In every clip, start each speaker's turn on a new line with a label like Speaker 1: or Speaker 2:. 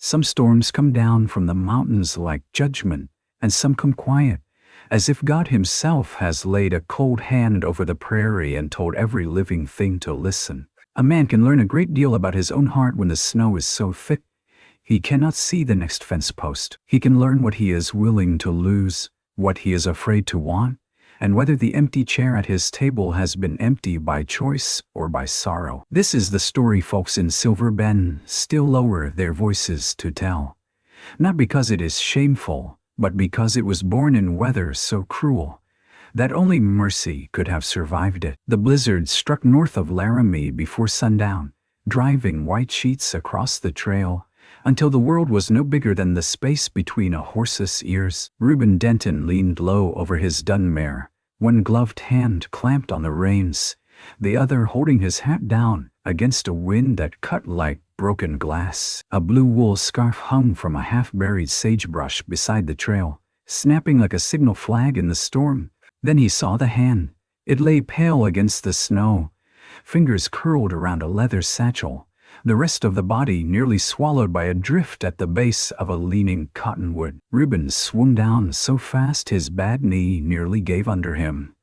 Speaker 1: Some storms come down from the mountains like judgment, and some come quiet, as if God himself has laid a cold hand over the prairie and told every living thing to listen. A man can learn a great deal about his own heart when the snow is so thick he cannot see the next fence post. He can learn what he is willing to lose, what he is afraid to want, and whether the empty chair at his table has been empty by choice or by sorrow. This is the story folks in Silver Bend still lower their voices to tell, not because it is shameful, but because it was born in weather so cruel that only mercy could have survived it. The blizzard struck north of Laramie before sundown, driving white sheets across the trail until the world was no bigger than the space between a horse's ears. Reuben Denton leaned low over his dun mare, one gloved hand clamped on the reins, the other holding his hat down against a wind that cut like broken glass. A blue wool scarf hung from a half-buried sagebrush beside the trail, snapping like a signal flag in the storm. Then he saw the hand. It lay pale against the snow, fingers curled around a leather satchel, the rest of the body nearly swallowed by a drift at the base of a leaning cottonwood. Reuben swung down so fast his bad knee nearly gave under him.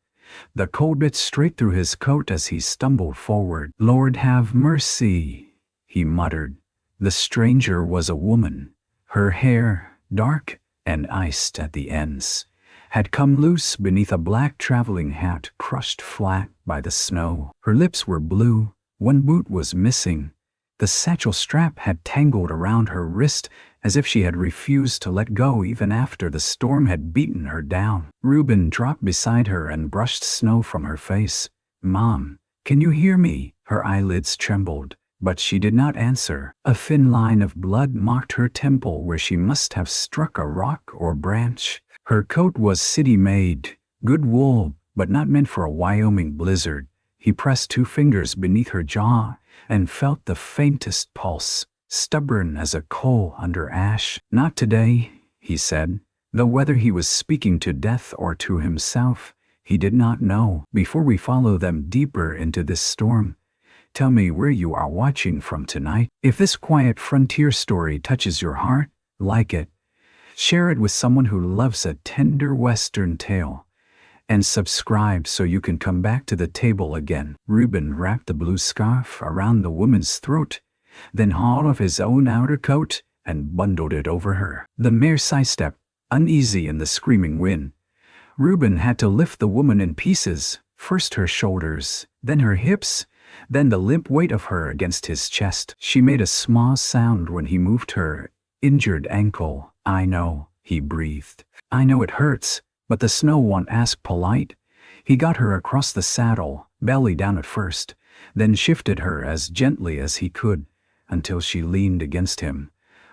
Speaker 1: The cold bit straight through his coat as he stumbled forward. "Lord have mercy," he muttered. The stranger was a woman. Her hair, dark and iced at the ends, had come loose beneath a black traveling hat crushed flat by the snow. Her lips were blue, one boot was missing. The satchel strap had tangled around her wrist as if she had refused to let go even after the storm had beaten her down. Reuben dropped beside her and brushed snow from her face. "Mom, can you hear me?" Her eyelids trembled, but she did not answer. A thin line of blood marked her temple where she must have struck a rock or branch. Her coat was city-made, good wool, but not meant for a Wyoming blizzard. He pressed two fingers beneath her jaw and felt the faintest pulse, stubborn as a coal under ash. "Not today," he said, though whether he was speaking to death or to himself, he did not know. "Before we follow them deeper into this storm, tell me where you are watching from tonight. If this quiet frontier story touches your heart, like it, share it with someone who loves a tender Western tale, and subscribe so you can come back to the table again." Reuben wrapped the blue scarf around the woman's throat, then hauled off his own outer coat and bundled it over her. The mare sidestepped, uneasy in the screaming wind. Reuben had to lift the woman in pieces, first her shoulders, then her hips, then the limp weight of her against his chest. She made a small sound when he moved her injured ankle. "I know," he breathed. "I know it hurts, but the snow won't ask polite." He got her across the saddle, belly down at first, then shifted her as gently as he could, until she leaned against him,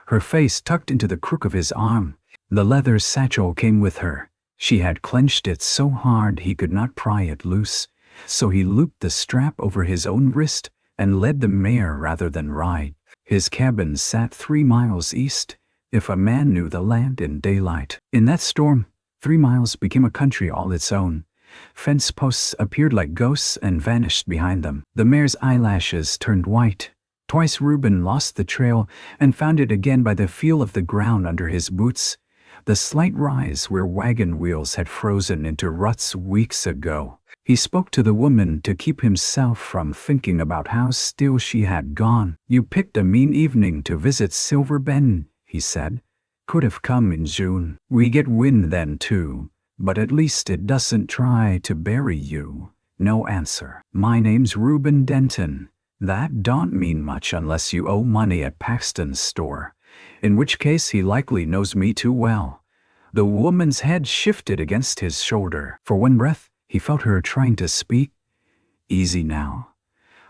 Speaker 1: her face tucked into the crook of his arm. The leather satchel came with her. She had clenched it so hard he could not pry it loose, so he looped the strap over his own wrist and led the mare rather than ride. His cabin sat 3 miles east, if a man knew the land in daylight. In that storm, 3 miles became a country all its own. Fence posts appeared like ghosts and vanished behind them. The mare's eyelashes turned white. Twice Reuben lost the trail and found it again by the feel of the ground under his boots, the slight rise where wagon wheels had frozen into ruts weeks ago. He spoke to the woman to keep himself from thinking about how still she had gone. "You picked a mean evening to visit Silver Bend," he said. "Could have come in June. We get wind then too, but at least it doesn't try to bury you." No answer. "My name's Reuben Denton. That don't mean much unless you owe money at Paxton's store, in which case he likely knows me too well." The woman's head shifted against his shoulder. For one breath, he felt her trying to speak. "Easy now."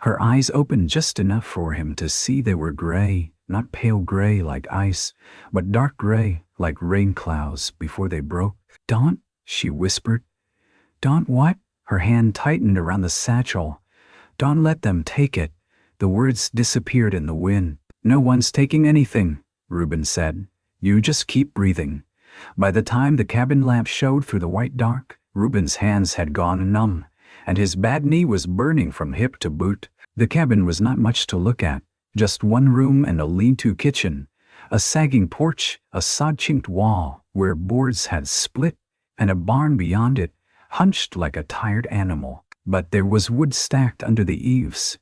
Speaker 1: Her eyes opened just enough for him to see they were gray, not pale gray like ice, but dark gray like rain clouds before they broke. "Don't," she whispered. "Don't what?" Her hand tightened around the satchel. "Don't let them take it." The words disappeared in the wind. "No one's taking anything," Reuben said. "You just keep breathing." By the time the cabin lamp showed through the white dark, Reuben's hands had gone numb, and his bad knee was burning from hip to boot. The cabin was not much to look at, just one room and a lean-to kitchen, A sagging porch, a sod-chinked wall where boards had split, and a barn beyond it, hunched like a tired animal. But there was wood stacked under the eaves.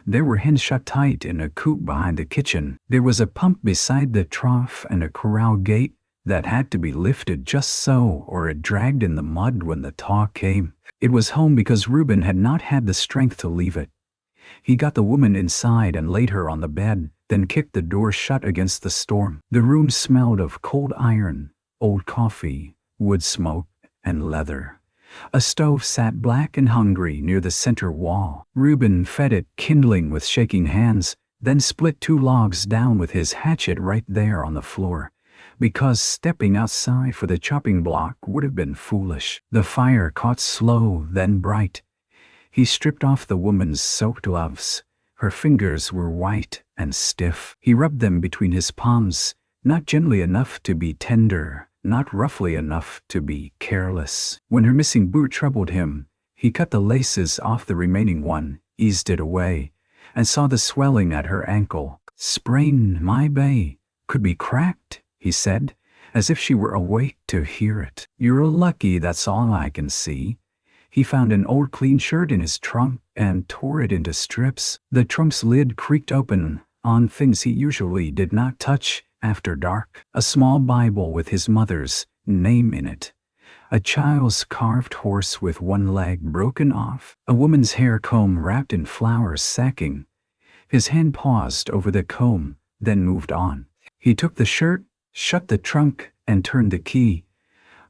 Speaker 1: There were hens shut tight in a coop behind the kitchen. There was a pump beside the trough and a corral gate that had to be lifted just so, or it dragged in the mud when the thaw came. It was home because Reuben had not had the strength to leave it. He got the woman inside and laid her on the bed, then kicked the door shut against the storm. The room smelled of cold iron, old coffee, wood smoke, and leather. A stove sat black and hungry near the center wall. Reuben fed it, kindling with shaking hands, then split 2 logs down with his hatchet right there on the floor, because stepping outside for the chopping block would have been foolish. The fire caught slow, then bright. He stripped off the woman's soaked gloves. Her fingers were white and stiff. He rubbed them between his palms, not gently enough to be tender, not roughly enough to be careless. When her missing boot troubled him, he cut the laces off the remaining one, eased it away, and saw the swelling at her ankle. "Sprain, my bay. Could be cracked," he said, as if she were awake to hear it. "You're lucky, that's all I can see." He found an old clean shirt in his trunk and tore it into strips. The trunk's lid creaked open on things he usually did not touch after dark. A small Bible with his mother's name in it. A child's carved horse with one leg broken off. A woman's hair comb wrapped in flour sacking. His hand paused over the comb, then moved on. He took the shirt, shut the trunk, and turned the key.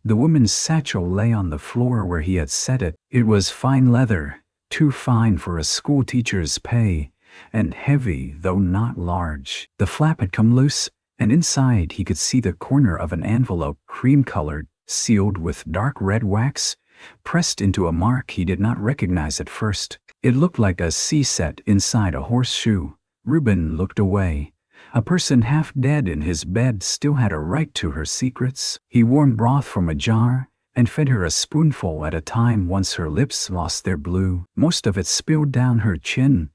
Speaker 1: The woman's satchel lay on the floor where he had set it. It was fine leather, too fine for a school teacher's pay, and heavy though not large. The flap had come loose, and inside he could see the corner of an envelope, cream-colored, sealed with dark red wax, pressed into a mark he did not recognize at first. It looked like a C-set inside a horseshoe. Reuben looked away. A person half dead in his bed still had a right to her secrets. He warmed broth from a jar and fed her a spoonful at a time once her lips lost their blue. Most of it spilled down her chin.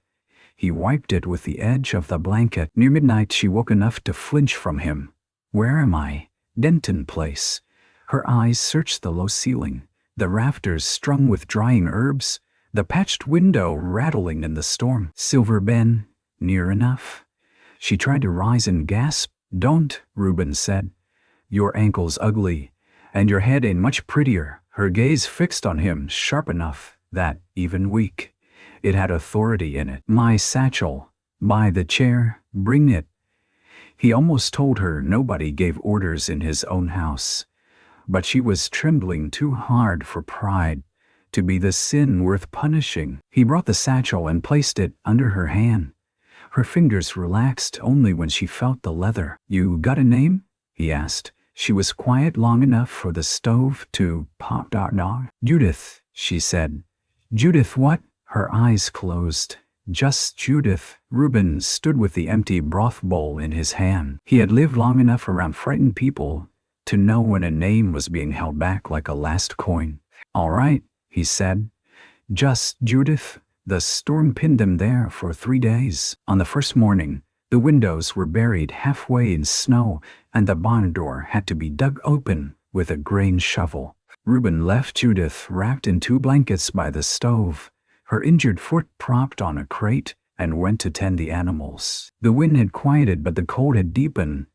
Speaker 1: He wiped it with the edge of the blanket. Near midnight she woke enough to flinch from him. "Where am I?" "Denton Place." Her eyes searched the low ceiling, the rafters strung with drying herbs, the patched window rattling in the storm. "Silver Ben, near enough." She tried to rise and gasp. "Don't," Reuben said. "Your ankle's ugly, and your head ain't much prettier." Her gaze fixed on him sharp enough that, even weak, it had authority in it. "My satchel. By the chair. Bring it." He almost told her nobody gave orders in his own house, but she was trembling too hard for pride to be the sin worth punishing. He brought the satchel and placed it under her hand. Her fingers relaxed only when she felt the leather. "You got a name?" he asked. She was quiet long enough for the stove to pop. "Judith," she said. "Judith what?" Her eyes closed. "Just Judith." Reuben stood with the empty broth bowl in his hand. He had lived long enough around frightened people to know when a name was being held back like a last coin. "All right," he said. "Just Judith." The storm pinned them there for 3 days. On the first morning, the windows were buried halfway in snow, and the barn door had to be dug open with a grain shovel. Reuben left Judith wrapped in 2 blankets by the stove, her injured foot propped on a crate, and went to tend the animals. The wind had quieted, but the cold had deepened.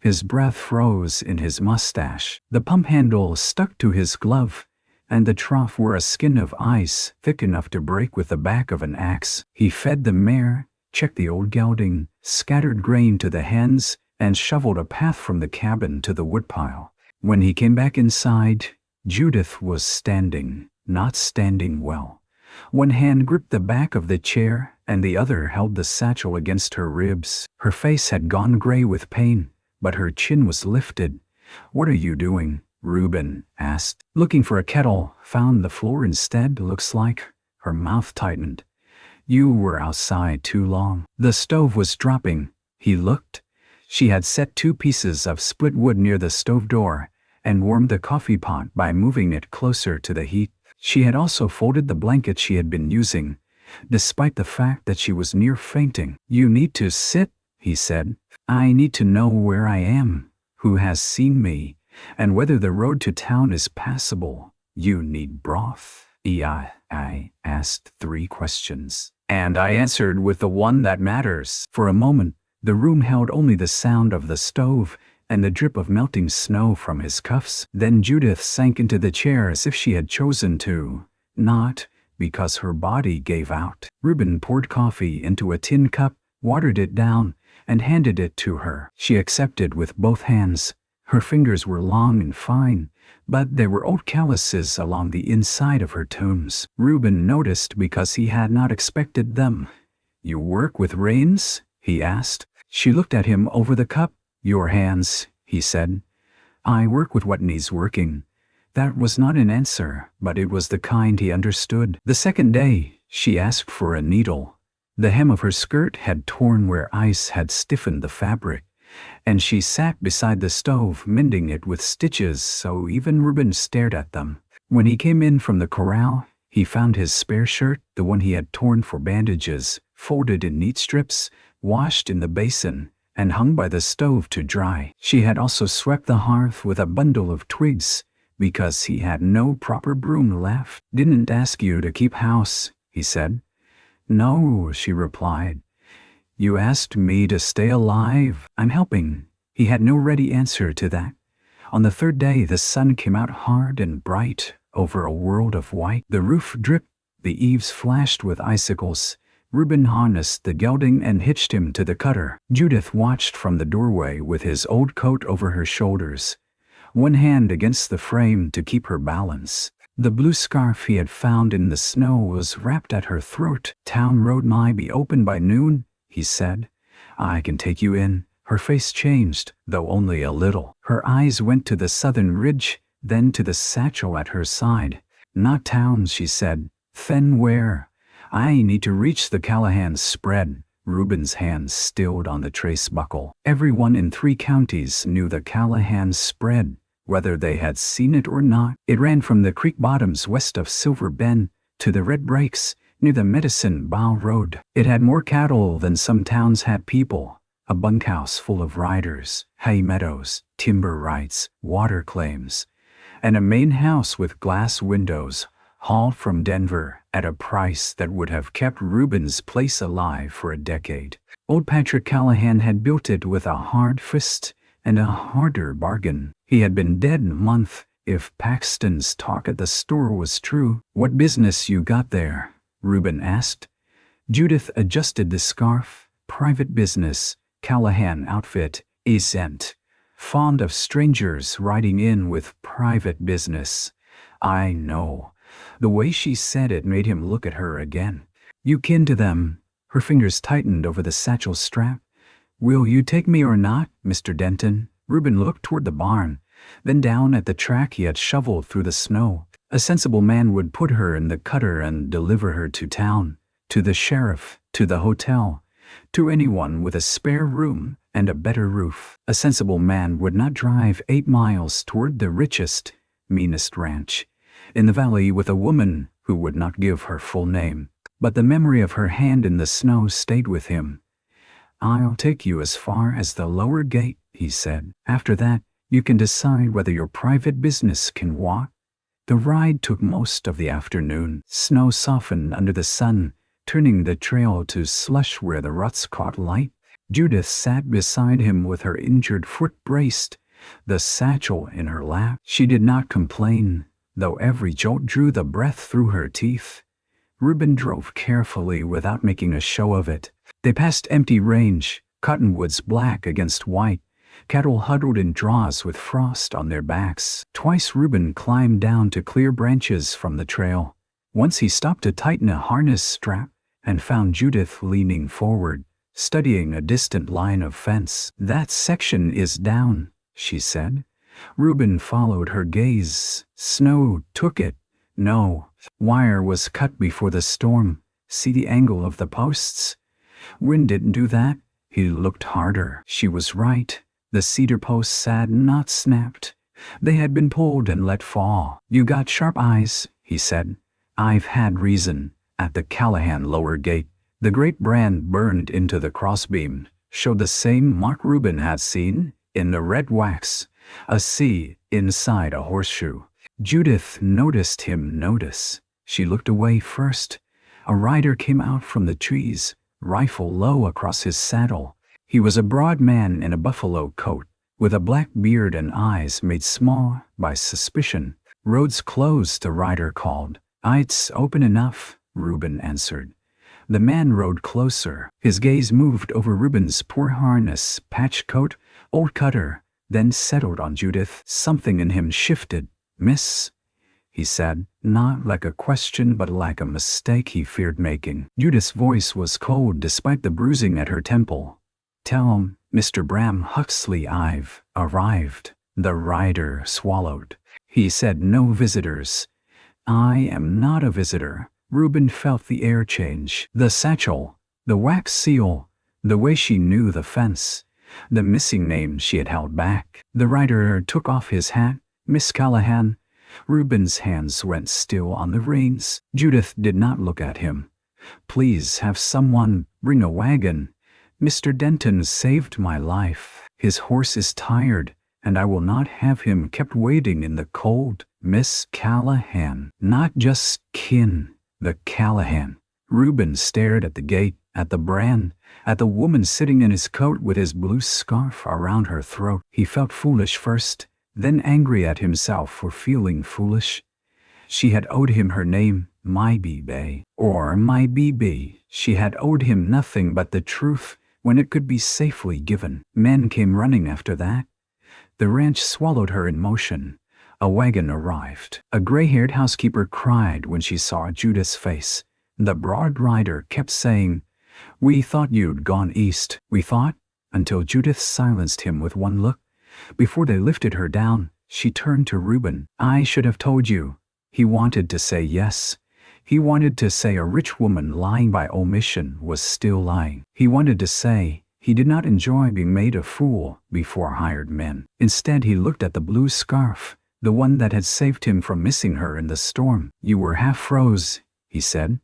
Speaker 1: His breath froze in his mustache. The pump handle stuck to his glove, and the trough wore a skin of ice thick enough to break with the back of an axe. He fed the mare, checked the old gelding, scattered grain to the hens, and shoveled a path from the cabin to the woodpile. When he came back inside, Judith was standing, not standing well. One hand gripped the back of the chair, and the other held the satchel against her ribs. Her face had gone gray with pain, but her chin was lifted. "What are you doing?" Reuben asked. "Looking for a kettle. Found the floor instead, looks like." Her mouth tightened. "You were outside too long." The stove was dropping. He looked. She had set 2 pieces of split wood near the stove door and warmed the coffee pot by moving it closer to the heat. She had also folded the blanket she had been using, despite the fact that she was near fainting. "You need to sit," he said. I need to know where I am, who has seen me, and whether the road to town is passable. You need broth. I asked 3 questions, and I answered with the one that matters. For a moment, the room held only the sound of the stove and the drip of melting snow from his cuffs. Then Judith sank into the chair as if she had chosen to, not because her body gave out. Reuben poured coffee into a tin cup, watered it down, and handed it to her. She accepted with both hands. Her fingers were long and fine, but there were old calluses along the inside of her toes. Reuben noticed because he had not expected them. You work with reins? He asked. She looked at him over the cup. Your hands, he said. I work with what needs working. That was not an answer, but it was the kind he understood. The second day, she asked for a needle. The hem of her skirt had torn where ice had stiffened the fabric, and she sat beside the stove mending it with stitches so even Reuben stared at them. When he came in from the corral, he found his spare shirt, the one he had torn for bandages, folded in neat strips, washed in the basin, and hung by the stove to dry. She had also swept the hearth with a bundle of twigs, because he had no proper broom left. Didn't ask you to keep house, he said. No, she replied. You asked me to stay alive. I'm helping. He had no ready answer to that. On the third day, the sun came out hard and bright over a world of white. The roof dripped, the eaves flashed with icicles. Reuben harnessed the gelding and hitched him to the cutter. Judith watched from the doorway with his old coat over her shoulders, one hand against the frame to keep her balance. The blue scarf he had found in the snow was wrapped at her throat. Town road might be open by noon, he said. I can take you in. Her face changed, though only a little. Her eyes went to the southern ridge, then to the satchel at her side. Not town, she said. Then where? I need to reach the Callahan's spread. Reuben's hands stilled on the trace buckle. Everyone in 3 counties knew the Callahan's spread, whether they had seen it or not. It ran from the creek bottoms west of Silver Bend to the Red Breaks near the Medicine Bow Road. It had more cattle than some towns had people, a bunkhouse full of riders, hay meadows, timber rights, water claims, and a main house with glass windows, hauled from Denver at a price that would have kept Reuben's place alive for a decade. Old Patrick Callahan had built it with a hard fist and a harder bargain. He had been dead a month, if Paxton's talk at the store was true. What business you got there? Reuben asked. Judith adjusted the scarf. Private business. Callahan outfit. Isn't fond of strangers riding in with private business. I know. The way she said it made him look at her again. You kin to them. Her fingers tightened over the satchel strap. Will you take me or not, Mr. Denton? Reuben looked toward the barn, then down at the track he had shoveled through the snow. A sensible man would put her in the cutter and deliver her to town, to the sheriff, to the hotel, to anyone with a spare room and a better roof. A sensible man would not drive 8 miles toward the richest, meanest ranch in the valley with a woman who would not give her full name. But the memory of her hand in the snow stayed with him. I'll take you as far as the lower gate, he said. After that, you can decide whether your private business can walk. The ride took most of the afternoon. Snow softened under the sun, turning the trail to slush where the ruts caught light. Judith sat beside him with her injured foot braced, the satchel in her lap. She did not complain, though every jolt drew the breath through her teeth. Reuben drove carefully without making a show of it. They passed empty range, cottonwoods black against white, cattle huddled in draws with frost on their backs. Twice Reuben climbed down to clear branches from the trail. Once he stopped to tighten a harness strap and found Judith leaning forward, studying a distant line of fence. That section is down, she said. Reuben followed her gaze. Snow took it. No, wire was cut before the storm. See the angle of the posts? Wind didn't do that. He looked harder. She was right. The cedar posts had not snapped. They had been pulled and let fall. You got sharp eyes, he said. I've had reason. At the Callahan lower gate, the great brand burned into the crossbeam. showed the same mark Reuben had seen in the red wax, a C inside a horseshoe. Judith noticed him notice. She looked away first. A rider came out from the trees, rifle low across his saddle. He was a broad man in a buffalo coat, with a black beard and eyes made small by suspicion. "Road's closed," the rider called. "It's open enough," Reuben answered. The man rode closer. His gaze moved over Reuben's poor harness, patched coat, old cutter, then settled on Judith. Something in him shifted. "Miss," he said, not like a question but like a mistake he feared making. Judith's voice was cold despite the bruising at her temple. "Tell him, Mr. Bram Huxley, I've arrived." The rider swallowed. He said, "No visitors." "I am not a visitor." Reuben felt the air change. The satchel, the wax seal, the way she knew the fence, the missing name she had held back. The rider took off his hat. "Miss Callahan." Reuben's hands went still on the reins. Judith did not look at him. "Please have someone bring a wagon. Mr. Denton saved my life. His horse is tired, and I will not have him kept waiting in the cold." "Miss Callahan." Not just kin, the Callahan. Reuben stared at the gate, at the brand, at the woman sitting in his coat with his blue scarf around her throat. He felt foolish first, then angry at himself for feeling foolish. She had owed him her name, My Bebe, or My BB. She had owed him nothing but the truth when it could be safely given. Men came running after that. The ranch swallowed her in motion. A wagon arrived. A gray-haired housekeeper cried when she saw Judith's face. The broad rider kept saying, "We thought you'd gone east. We thought," until Judith silenced him with one look. Before they lifted her down, she turned to Reuben. "I should have told you." He wanted to say yes. He wanted to say a rich woman lying by omission was still lying. He wanted to say he did not enjoy being made a fool before hired men. Instead, he looked at the blue scarf, the one that had saved him from missing her in the storm. "You were half froze," he said.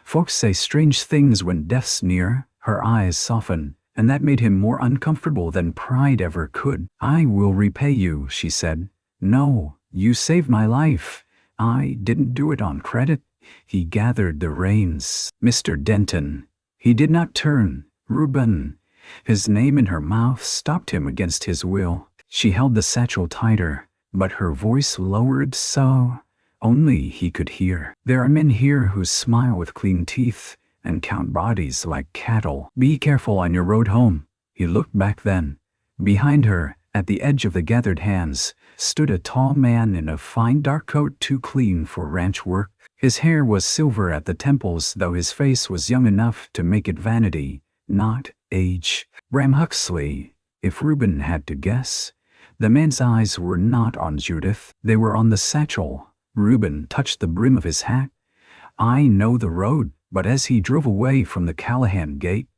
Speaker 1: "Folks say strange things when death's near." Her eyes softened, and that made him more uncomfortable than pride ever could. "I will repay you," she said. "No, you saved my life. I didn't do it on credit." He gathered the reins. "Mr. Denton." He did not turn. "Reuben." His name in her mouth stopped him against his will. She held the satchel tighter, but her voice lowered so only he could hear. "There are men here who smile with clean teeth and count bodies like cattle. Be careful on your road home." He looked back then. Behind her, at the edge of the gathered hands, stood a tall man in a fine dark coat too clean for ranch work. His hair was silver at the temples, though his face was young enough to make it vanity, not age. Bram Huxley, if Reuben had to guess. The man's eyes were not on Judith. They were on the satchel. Reuben touched the brim of his hat. "I know the road," but as he drove away from the Callahan gate,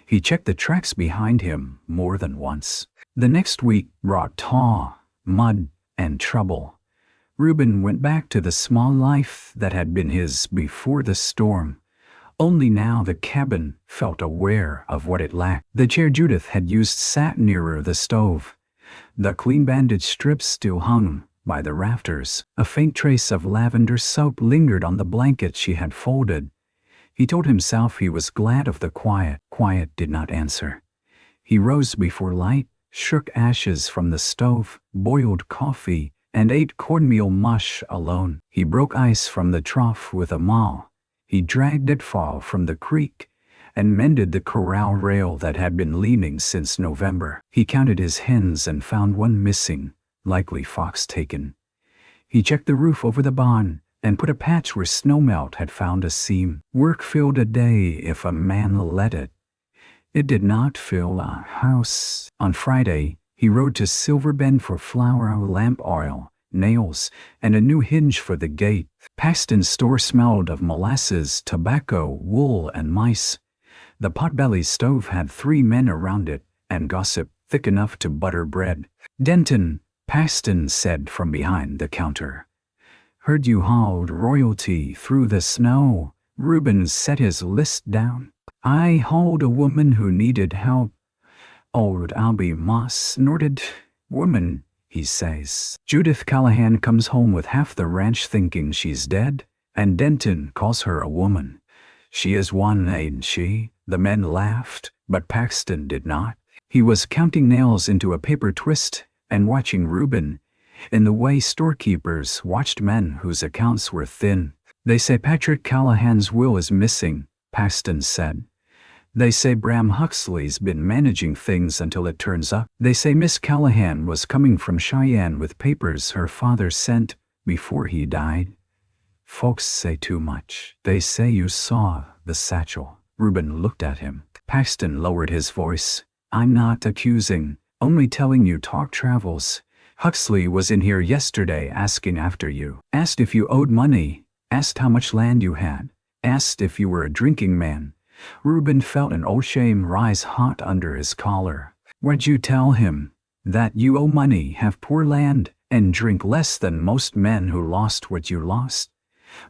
Speaker 1: he checked the tracks behind him more than once. The next week brought thaw, mud, and trouble. Reuben went back to the small life that had been his before the storm. Only now the cabin felt aware of what it lacked. The chair Judith had used sat nearer the stove. The clean bandage strips still hung by the rafters. A faint trace of lavender soap lingered on the blanket she had folded. He told himself he was glad of the quiet. Quiet did not answer. He rose before light, shook ashes from the stove, boiled coffee, and ate cornmeal mush alone. He broke ice from the trough with a maul. He dragged it fall from the creek and mended the corral rail that had been leaning since November. He counted his hens and found one missing, likely fox taken. He checked the roof over the barn and put a patch where snowmelt had found a seam. Work filled a day if a man let it. It did not fill a house. On Friday, he rode to Silver Bend for flour, lamp oil, nails, and a new hinge for the gate. Paxton's store smelled of molasses, tobacco, wool, and mice. The potbelly stove had 3 men around it, and gossip thick enough to butter bread. "Denton," Paxton said from behind the counter. "Heard you hauled royalty through the snow." Reuben set his list down. "I hauled a woman who needed help. Old Albie Moss snorted. Woman, he says. Judith Callahan comes home with half the ranch thinking she's dead, and Denton calls her a woman. She is one, ain't she? The men laughed, but Paxton did not. He was counting nails into a paper twist and watching Reuben in the way storekeepers watched men whose accounts were thin. They say Patrick Callahan's will is missing, Paxton said. They say Bram Huxley's been managing things until it turns up. They say Miss Callahan was coming from Cheyenne with papers her father sent before he died. Folks say too much. They say you saw the satchel. Reuben looked at him. Paxton lowered his voice. I'm not accusing, only telling you talk travels. Huxley was in here yesterday asking after you. Asked if you owed money. Asked how much land you had. Asked if you were a drinking man. Reuben felt an old shame rise hot under his collar. What'd you tell him? That you owe money, have poor land, and drink less than most men who lost what you lost?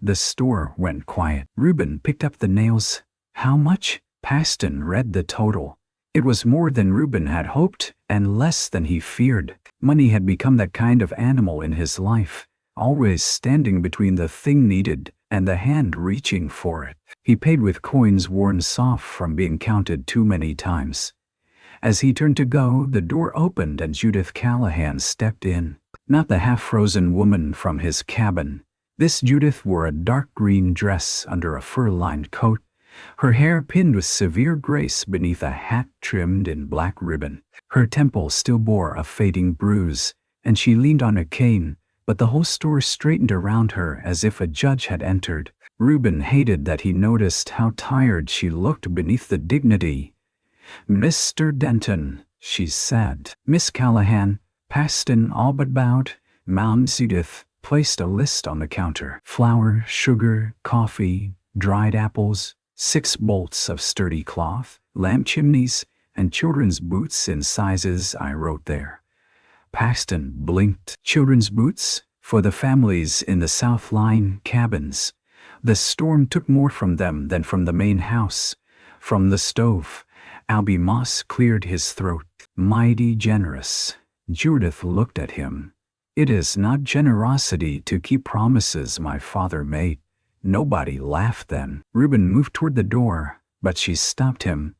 Speaker 1: The store went quiet. Reuben picked up the nails. How much? Paxton read the total. It was more than Reuben had hoped, and less than he feared. Money had become that kind of animal in his life, always standing between the thing needed and the hand reaching for it. He paid with coins worn soft from being counted too many times. As he turned to go, the door opened and Judith Callahan stepped in. Not the half-frozen woman from his cabin. This Judith wore a dark green dress under a fur-lined coat, her hair pinned with severe grace beneath a hat trimmed in black ribbon. Her temple still bore a fading bruise, and she leaned on a cane, but the whole store straightened around her as if a judge had entered. Reuben hated that he noticed how tired she looked beneath the dignity. Mr. Denton, she said. Miss Callahan. Paxton all but bowed. Mount Judith placed a list on the counter. Flour, sugar, coffee, dried apples, 6 bolts of sturdy cloth, lamp chimneys, and children's boots in sizes I wrote there. Paxton blinked. Children's boots? For the families in the South Line cabins. The storm took more from them than from the main house. From the stove. Albie Moss cleared his throat. Mighty generous. Judith looked at him. It is not generosity to keep promises my father made. Nobody laughed then. Reuben moved toward the door, but she stopped him.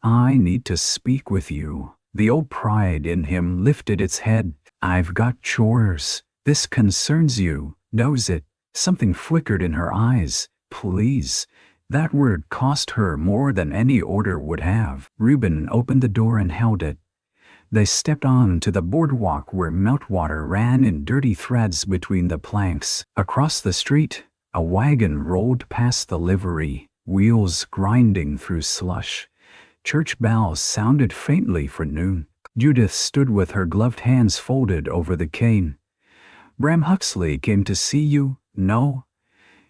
Speaker 1: I need to speak with you. The old pride in him lifted its head. I've got chores. This concerns you, knows it. Something flickered in her eyes. Please. That word cost her more than any order would have. Reuben opened the door and held it. They stepped on to the boardwalk where meltwater ran in dirty threads between the planks. Across the street, a wagon rolled past the livery, wheels grinding through slush. Church bells sounded faintly for noon. Judith stood with her gloved hands folded over the cane. Bram Huxley came to see you? No.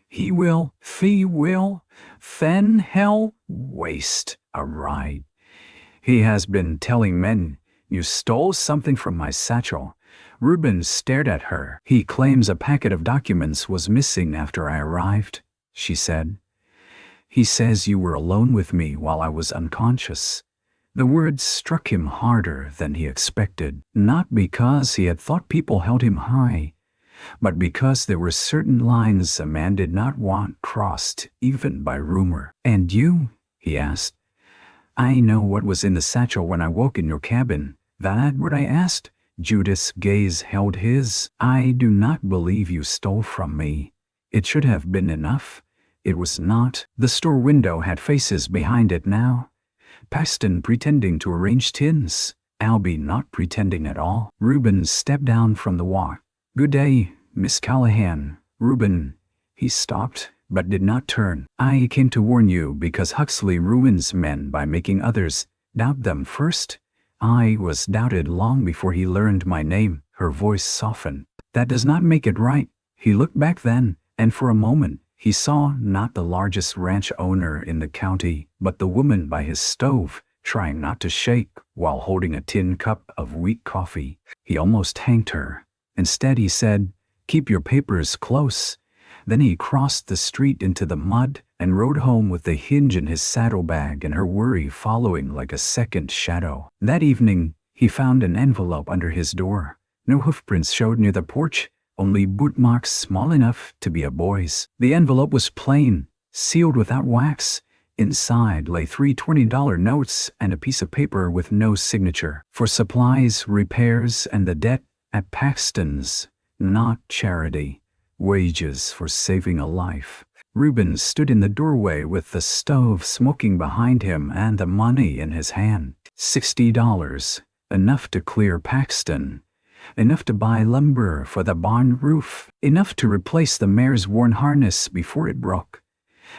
Speaker 1: He will, then hell waste a ride. He has been telling men you stole something from my satchel. Reuben stared at her. He claims a packet of documents was missing after I arrived, she said. He says you were alone with me while I was unconscious. The words struck him harder than he expected, not because he had thought people held him high, but because there were certain lines a man did not want crossed, even by rumor. And you? He asked. I know what was in the satchel when I woke in your cabin. That what I asked? Judith's gaze held his. I do not believe you stole from me. It should have been enough. It was not. The store window had faces behind it now. Paxton pretending to arrange tins. Albie not pretending at all. Reuben stepped down from the walk. Good day, Miss Callahan. Reuben. He stopped, but did not turn. I came to warn you because Huxley ruins men by making others doubt them first. I was doubted long before he learned my name. Her voice softened. That does not make it right. He looked back then, and for a moment, he saw not the largest ranch owner in the county, but the woman by his stove, trying not to shake while holding a tin cup of weak coffee. He almost thanked her. Instead he said, keep your papers close. Then he crossed the street into the mud and rode home with the hinge in his saddlebag and her worry following like a second shadow. That evening, he found an envelope under his door. No hoofprints showed near the porch, only boot marks small enough to be a boy's. The envelope was plain, sealed without wax. Inside lay three $20 notes and a piece of paper with no signature. For supplies, repairs, and the debt at Paxton's. Not charity. Wages for saving a life. Reuben stood in the doorway with the stove smoking behind him and the money in his hand. $60. Enough to clear Paxton. Enough to buy lumber for the barn roof. Enough to replace the mare's worn harness before it broke.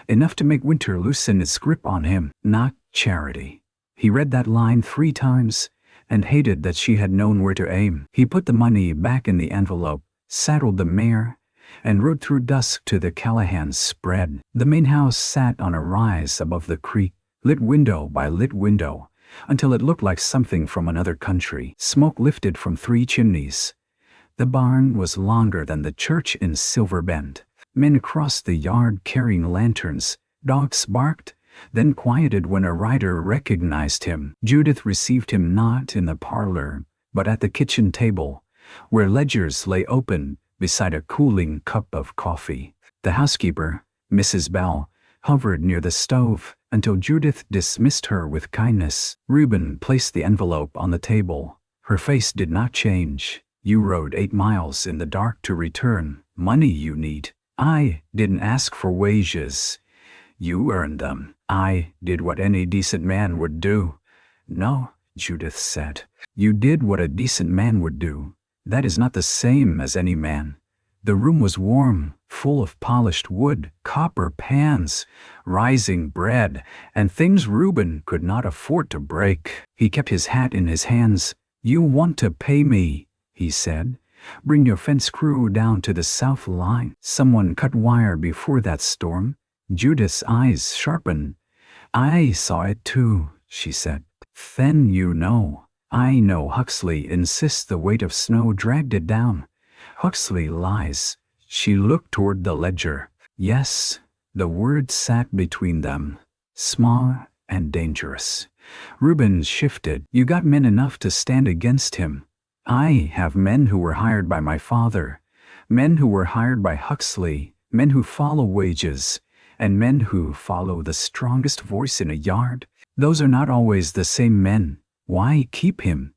Speaker 1: Enough to make winter loosen its grip on him. Not charity. He read that line 3 times and hated that she had known where to aim. He put the money back in the envelope, saddled the mare, and rode through dusk to the Callahan's spread. The main house sat on a rise above the creek, lit window by lit window, until it looked like something from another country. Smoke lifted from 3 chimneys. The barn was longer than the church in Silver Bend. Men crossed the yard carrying lanterns. Dogs barked, then quieted when a rider recognized him. Judith received him not in the parlor, but at the kitchen table, where ledgers lay open beside a cooling cup of coffee. The housekeeper, Mrs. Bell, hovered near the stove until Judith dismissed her with kindness. Reuben placed the envelope on the table. Her face did not change. You rode 8 miles in the dark to return. Money you need. I didn't ask for wages. You earned them. I did what any decent man would do. No, Judith said. You did what a decent man would do. That is not the same as any man. The room was warm, full of polished wood, copper pans, rising bread, and things Reuben could not afford to break. He kept his hat in his hands. You want to pay me, he said. Bring your fence crew down to the south line. Someone cut wire before that storm. Judith's eyes sharpened. I saw it too, she said. Then you know. I know Huxley insists the weight of snow dragged it down. Huxley lies. She looked toward the ledger. Yes, the word sat between them. Small and dangerous. Reuben shifted. You got men enough to stand against him. I have men who were hired by my father, men who were hired by Huxley, men who follow wages, and men who follow the strongest voice in a yard. Those are not always the same men. Why keep him?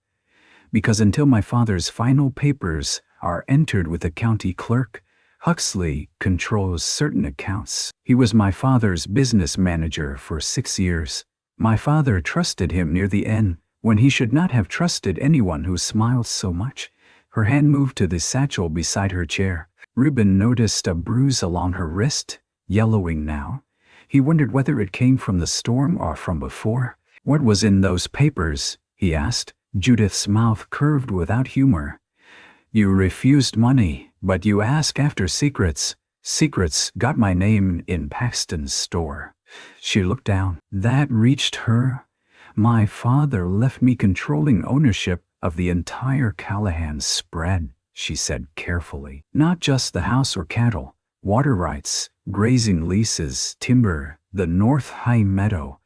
Speaker 1: Because until my father's final papers are entered with the county clerk, Huxley controls certain accounts. He was my father's business manager for 6 years. My father trusted him near the end, when he should not have trusted anyone who smiled so much. Her hand moved to the satchel beside her chair. Reuben noticed a bruise along her wrist, yellowing now. He wondered whether it came from the storm or from before. What was in those papers? He asked. Judith's mouth curved without humor. You refused money, but you ask after secrets. Secrets got my name in Paxton's store. She looked down. That reached her. My father left me controlling ownership of the entire Callahan spread, she said carefully. Not just the house or cattle, water rights, grazing leases, timber, the North High Meadow,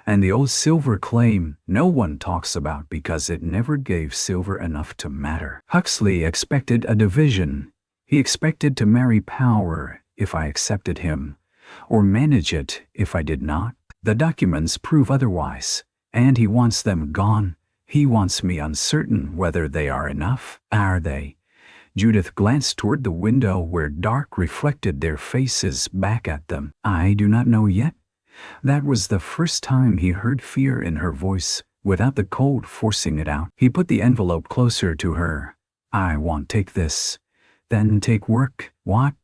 Speaker 1: and the old silver claim no one talks about because it never gave silver enough to matter. Huxley expected a division. He expected to marry power if I accepted him, or manage it if I did not. The documents prove otherwise. And he wants them gone. He wants me uncertain whether they are enough. Are they? Judith glanced toward the window where dark reflected their faces back at them. I do not know yet. That was the first time he heard fear in her voice, without the cold forcing it out. He put the envelope closer to her. I won't take this. Then take work. What?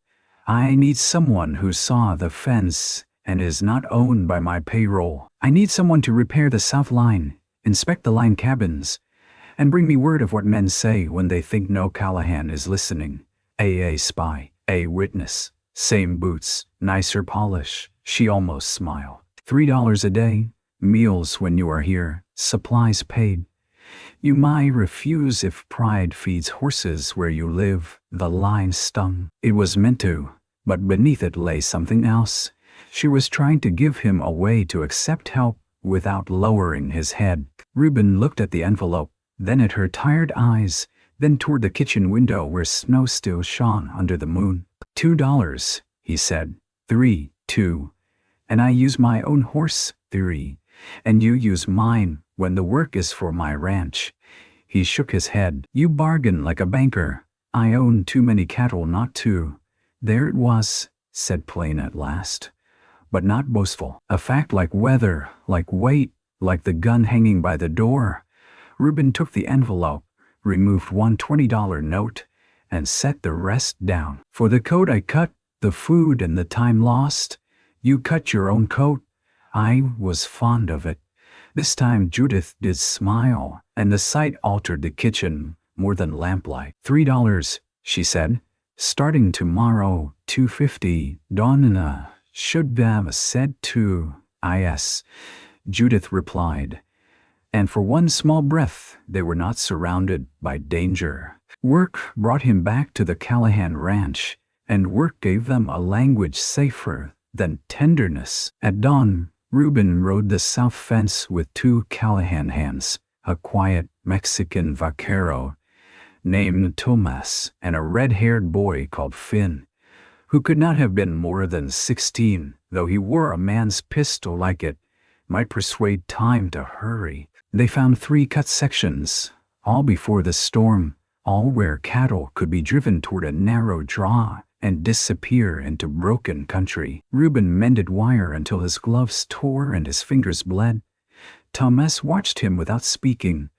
Speaker 1: I need someone who saw the fence and is not owned by my payroll. I need someone to repair the south line, inspect the line cabins, and bring me word of what men say when they think no Callahan is listening. A spy, a witness, same boots, nicer polish. She almost smiled. $3 a day, meals when you are here, supplies paid. You might refuse if pride feeds horses where you live. The line stung. It was meant to. but beneath it lay something else. She was trying to give him a way to accept help without lowering his head. Reuben looked at the envelope, then at her tired eyes, then toward the kitchen window where snow still shone under the moon. $2, he said. 3, 2. And I use my own horse, 3. And you use mine when the work is for my ranch. He shook his head. You bargain like a banker. I own too many cattle not to. There it was, said Plain at last, but not boastful. A fact like weather, like weight, like the gun hanging by the door. Reuben took the envelope, removed one $20 note, and set the rest down. For the coat I cut, the food and the time lost. You cut your own coat. I was fond of it. This time Judith did smile, and the sight altered the kitchen more than lamplight. $3, she said. Starting tomorrow, $2.50. Donna should have said $2. Judith replied. And for one small breath, they were not surrounded by danger. Work brought him back to the Callahan ranch, and work gave them a language safer than tenderness. At dawn, Reuben rode the south fence with 2 Callahan hands, a quiet Mexican vaquero named Tomas and a red-haired boy called Finn, who could not have been more than 16, though he wore a man's pistol like it might persuade time to hurry. They found 3 cut sections, all before the storm, all where cattle could be driven toward a narrow draw and disappear into broken country. Reuben mended wire until his gloves tore and his fingers bled. Thomas watched him without speaking,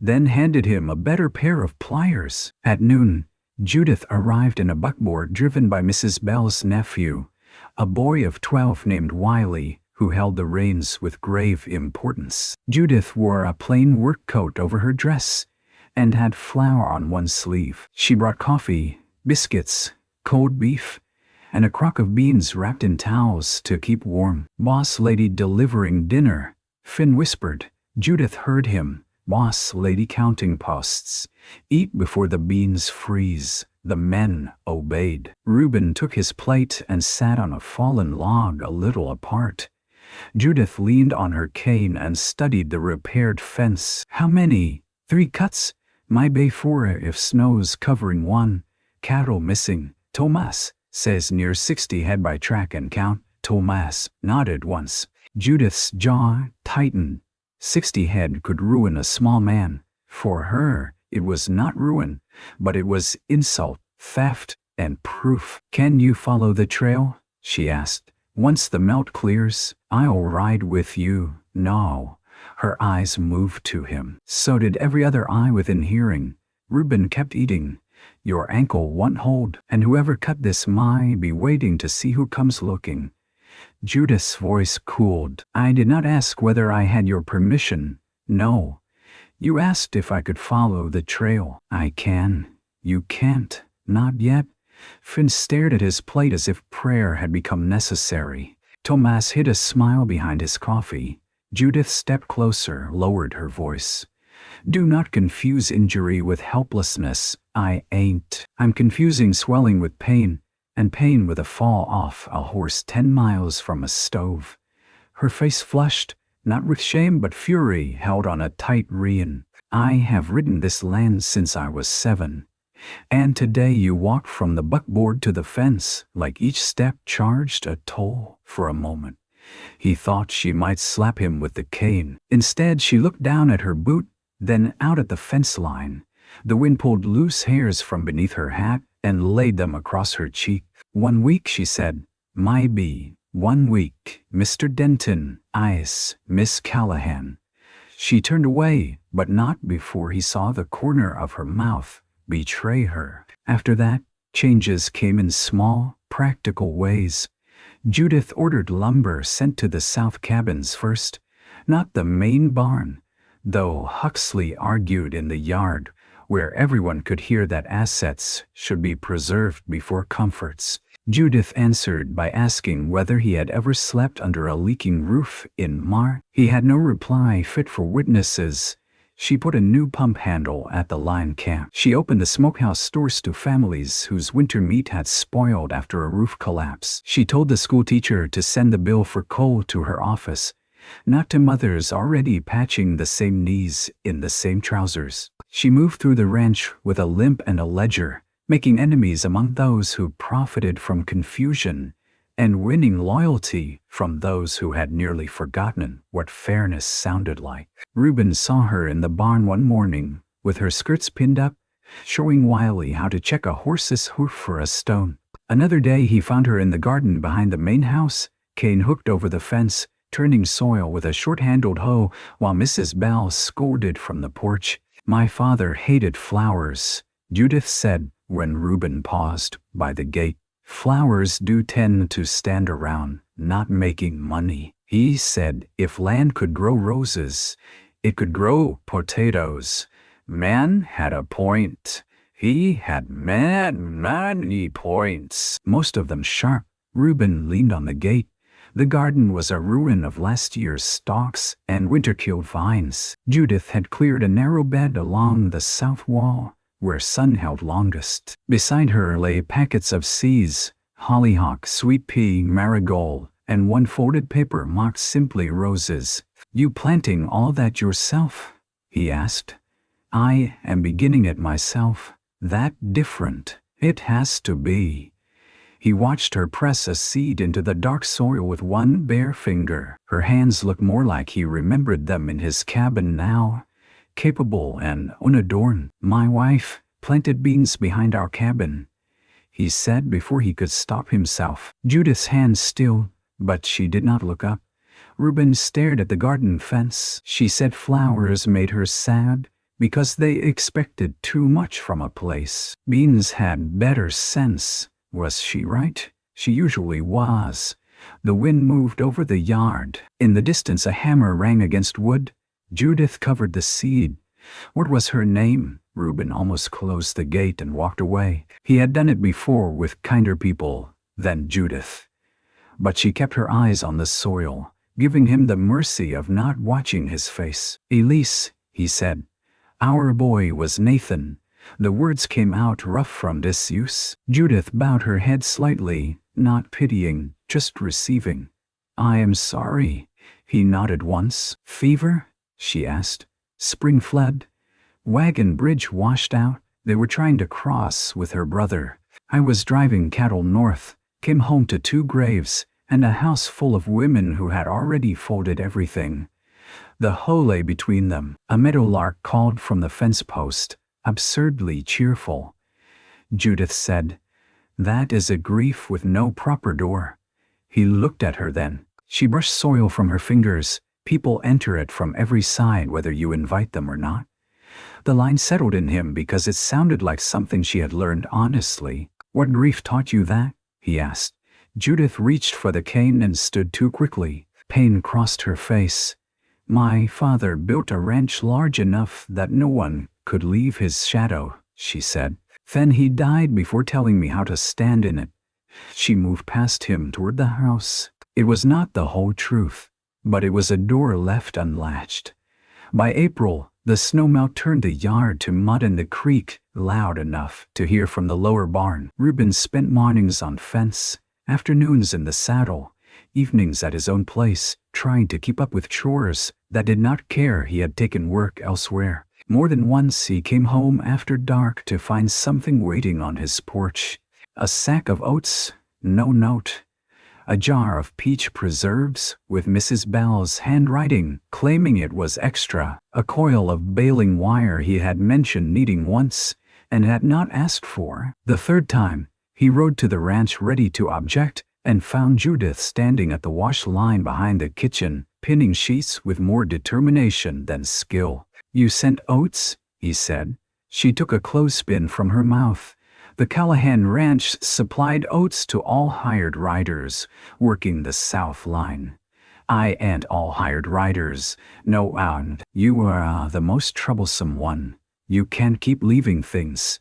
Speaker 1: then handed him a better pair of pliers. At noon, Judith arrived in a buckboard driven by Mrs. Bell's nephew, a boy of 12 named Wiley, who held the reins with grave importance. Judith wore a plain work coat over her dress and had flour on one sleeve. She brought coffee, biscuits, cold beef, and a crock of beans wrapped in towels to keep warm. Boss lady delivering dinner, Finn whispered. Judith heard him. Boss lady counting posts. Eat before the beans freeze. The men obeyed. Reuben took his plate and sat on a fallen log a little apart. Judith leaned on her cane and studied the repaired fence. How many? 3 cuts? My bay 4 if snow's covering 1. Cattle missing. Tomas says near 60 head by track and count. Tomas nodded once. Judith's jaw tightened. 60 head could ruin a small man. For her, it was not ruin, but it was insult, theft, and proof. Can you follow the trail? She asked. Once the melt clears, I'll ride with you. No. Her eyes moved to him. So did every other eye within hearing. Reuben kept eating. Your ankle won't hold, and whoever cut this might be waiting to see who comes looking. Judith's voice cooled. I did not ask whether I had your permission. No. You asked if I could follow the trail. I can. You can't. Not yet. Finn stared at his plate as if prayer had become necessary. Tomas hid a smile behind his coffee. Judith stepped closer, lowered her voice. Do not confuse injury with helplessness. I ain't. I'm confusing swelling with pain, and pain with a fall off a horse 10 miles from a stove. Her face flushed, not with shame but fury held on a tight rein. I have ridden this land since I was 7. And today you walked from the buckboard to the fence, like each step charged a toll. For a moment, he thought she might slap him with the cane. Instead, she looked down at her boot, then out at the fence line. The wind pulled loose hairs from beneath her hat and laid them across her cheek. 1 week, she said. Maybe 1 week. Mr. Denton, Ice, Miss Callahan. She turned away, but not before he saw the corner of her mouth betray her. After that, changes came in small, practical ways. Judith ordered lumber sent to the south cabins first, not the main barn, though Huxley argued in the yard, where everyone could hear that assets should be preserved before comforts. Judith answered by asking whether he had ever slept under a leaking roof in Mar. He had no reply fit for witnesses. She put a new pump handle at the line camp. She opened the smokehouse stores to families whose winter meat had spoiled after a roof collapse. She told the school teacher to send the bill for coal to her office, not to mothers already patching the same knees in the same trousers. She moved through the ranch with a limp and a ledger, making enemies among those who profited from confusion and winning loyalty from those who had nearly forgotten what fairness sounded like. Reuben saw her in the barn one morning, with her skirts pinned up, showing Wiley how to check a horse's hoof for a stone. Another day he found her in the garden behind the main house, cane hooked over the fence, turning soil with a short-handled hoe while Mrs. Bell scolded from the porch. "My father hated flowers," Judith said when Reuben paused by the gate. "Flowers do tend to stand around, not making money." He said if land could grow roses, it could grow potatoes. Man had a point. He had many points, most of them sharp. Reuben leaned on the gate. The garden was a ruin of last year's stalks and winter-killed vines. Judith had cleared a narrow bed along the south wall, where sun held longest. Beside her lay packets of seeds, hollyhock, sweet pea, marigold, and one folded paper marked simply roses. "You planting all that yourself?" he asked. "I am beginning it myself." "That different?" "It has to be." He watched her press a seed into the dark soil with one bare finger. Her hands looked more like he remembered them in his cabin now, capable and unadorned. "My wife planted beans behind our cabin," he said before he could stop himself. Judith's hands stilled, but she did not look up. Reuben stared at the garden fence. She said flowers made her sad because they expected too much from a place. Beans had better sense. Was she right? She usually was. The wind moved over the yard. In the distance a hammer rang against wood. Judith covered the seed. What was her name? Reuben almost closed the gate and walked away. He had done it before with kinder people than Judith. But she kept her eyes on the soil, giving him the mercy of not watching his face. "Elise," he said. "Our boy was Nathan." The words came out rough from disuse. Judith bowed her head slightly, not pitying, just receiving. "I am sorry." He nodded once. "Fever?" she asked. "Spring flood?" "Wagon bridge washed out. They were trying to cross with her brother. I was driving cattle north, came home to 2 graves, and a house full of women who had already folded everything. The hoe lay between them." A meadowlark called from the fence post, absurdly cheerful. Judith said, "That is a grief with no proper door." He looked at her then. She brushed soil from her fingers. "People enter it from every side whether you invite them or not." The line settled in him because it sounded like something she had learned honestly. "What grief taught you that?" he asked. Judith reached for the cane and stood too quickly. Pain crossed her face. "My father built a ranch large enough that no one could leave his shadow," she said. "Then he died before telling me how to stand in it." She moved past him toward the house. It was not the whole truth, but it was a door left unlatched. By April, the snowmelt turned the yard to mud and the creek loud enough to hear from the lower barn. Reuben spent mornings on fence, afternoons in the saddle, evenings at his own place, trying to keep up with chores that did not care he had taken work elsewhere. More than once he came home after dark to find something waiting on his porch. A sack of oats, no note. A jar of peach preserves with Mrs. Bell's handwriting claiming it was extra. A coil of baling wire he had mentioned needing once and had not asked for. The third time, he rode to the ranch ready to object and found Judith standing at the wash line behind the kitchen, pinning sheets with more determination than skill. "You sent oats?" he said. She took a clothespin from her mouth. The Callahan Ranch supplied oats to all hired riders working the south line. "I and all hired riders. No, and you are the most troublesome one. You can't keep leaving things.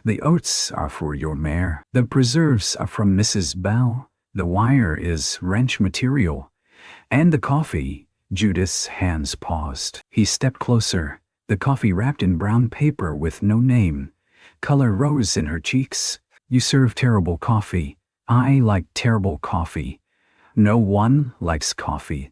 Speaker 1: The oats are for your mare. The preserves are from Mrs. Bell. The wire is ranch material. And the coffee." Judith's hands paused. He stepped closer. the coffee wrapped in brown paper with no name. Color rose in her cheeks. You serve terrible coffee. I like terrible coffee. No one likes coffee.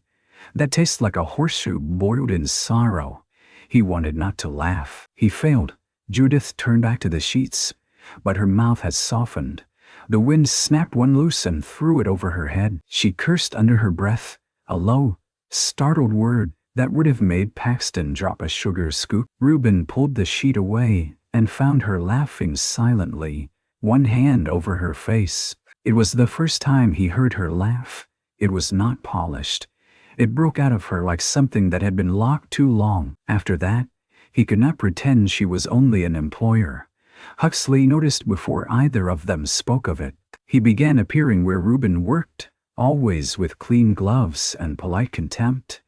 Speaker 1: That tastes like a horseshoe boiled in sorrow. He wanted not to laugh. He failed. Judith turned back to the sheets, but her mouth had softened. The wind snapped one loose and threw it over her head. She cursed under her breath, a low, startled word that would have made Paxton drop a sugar scoop. Reuben pulled the sheet away and found her laughing silently, one hand over her face. It was the first time he heard her laugh. It was not polished. It broke out of her like something that had been locked too long. After that, he could not pretend she was only an employer. Huxley noticed before either of them spoke of it. He began appearing where Reuben worked, always with clean gloves and polite contempt.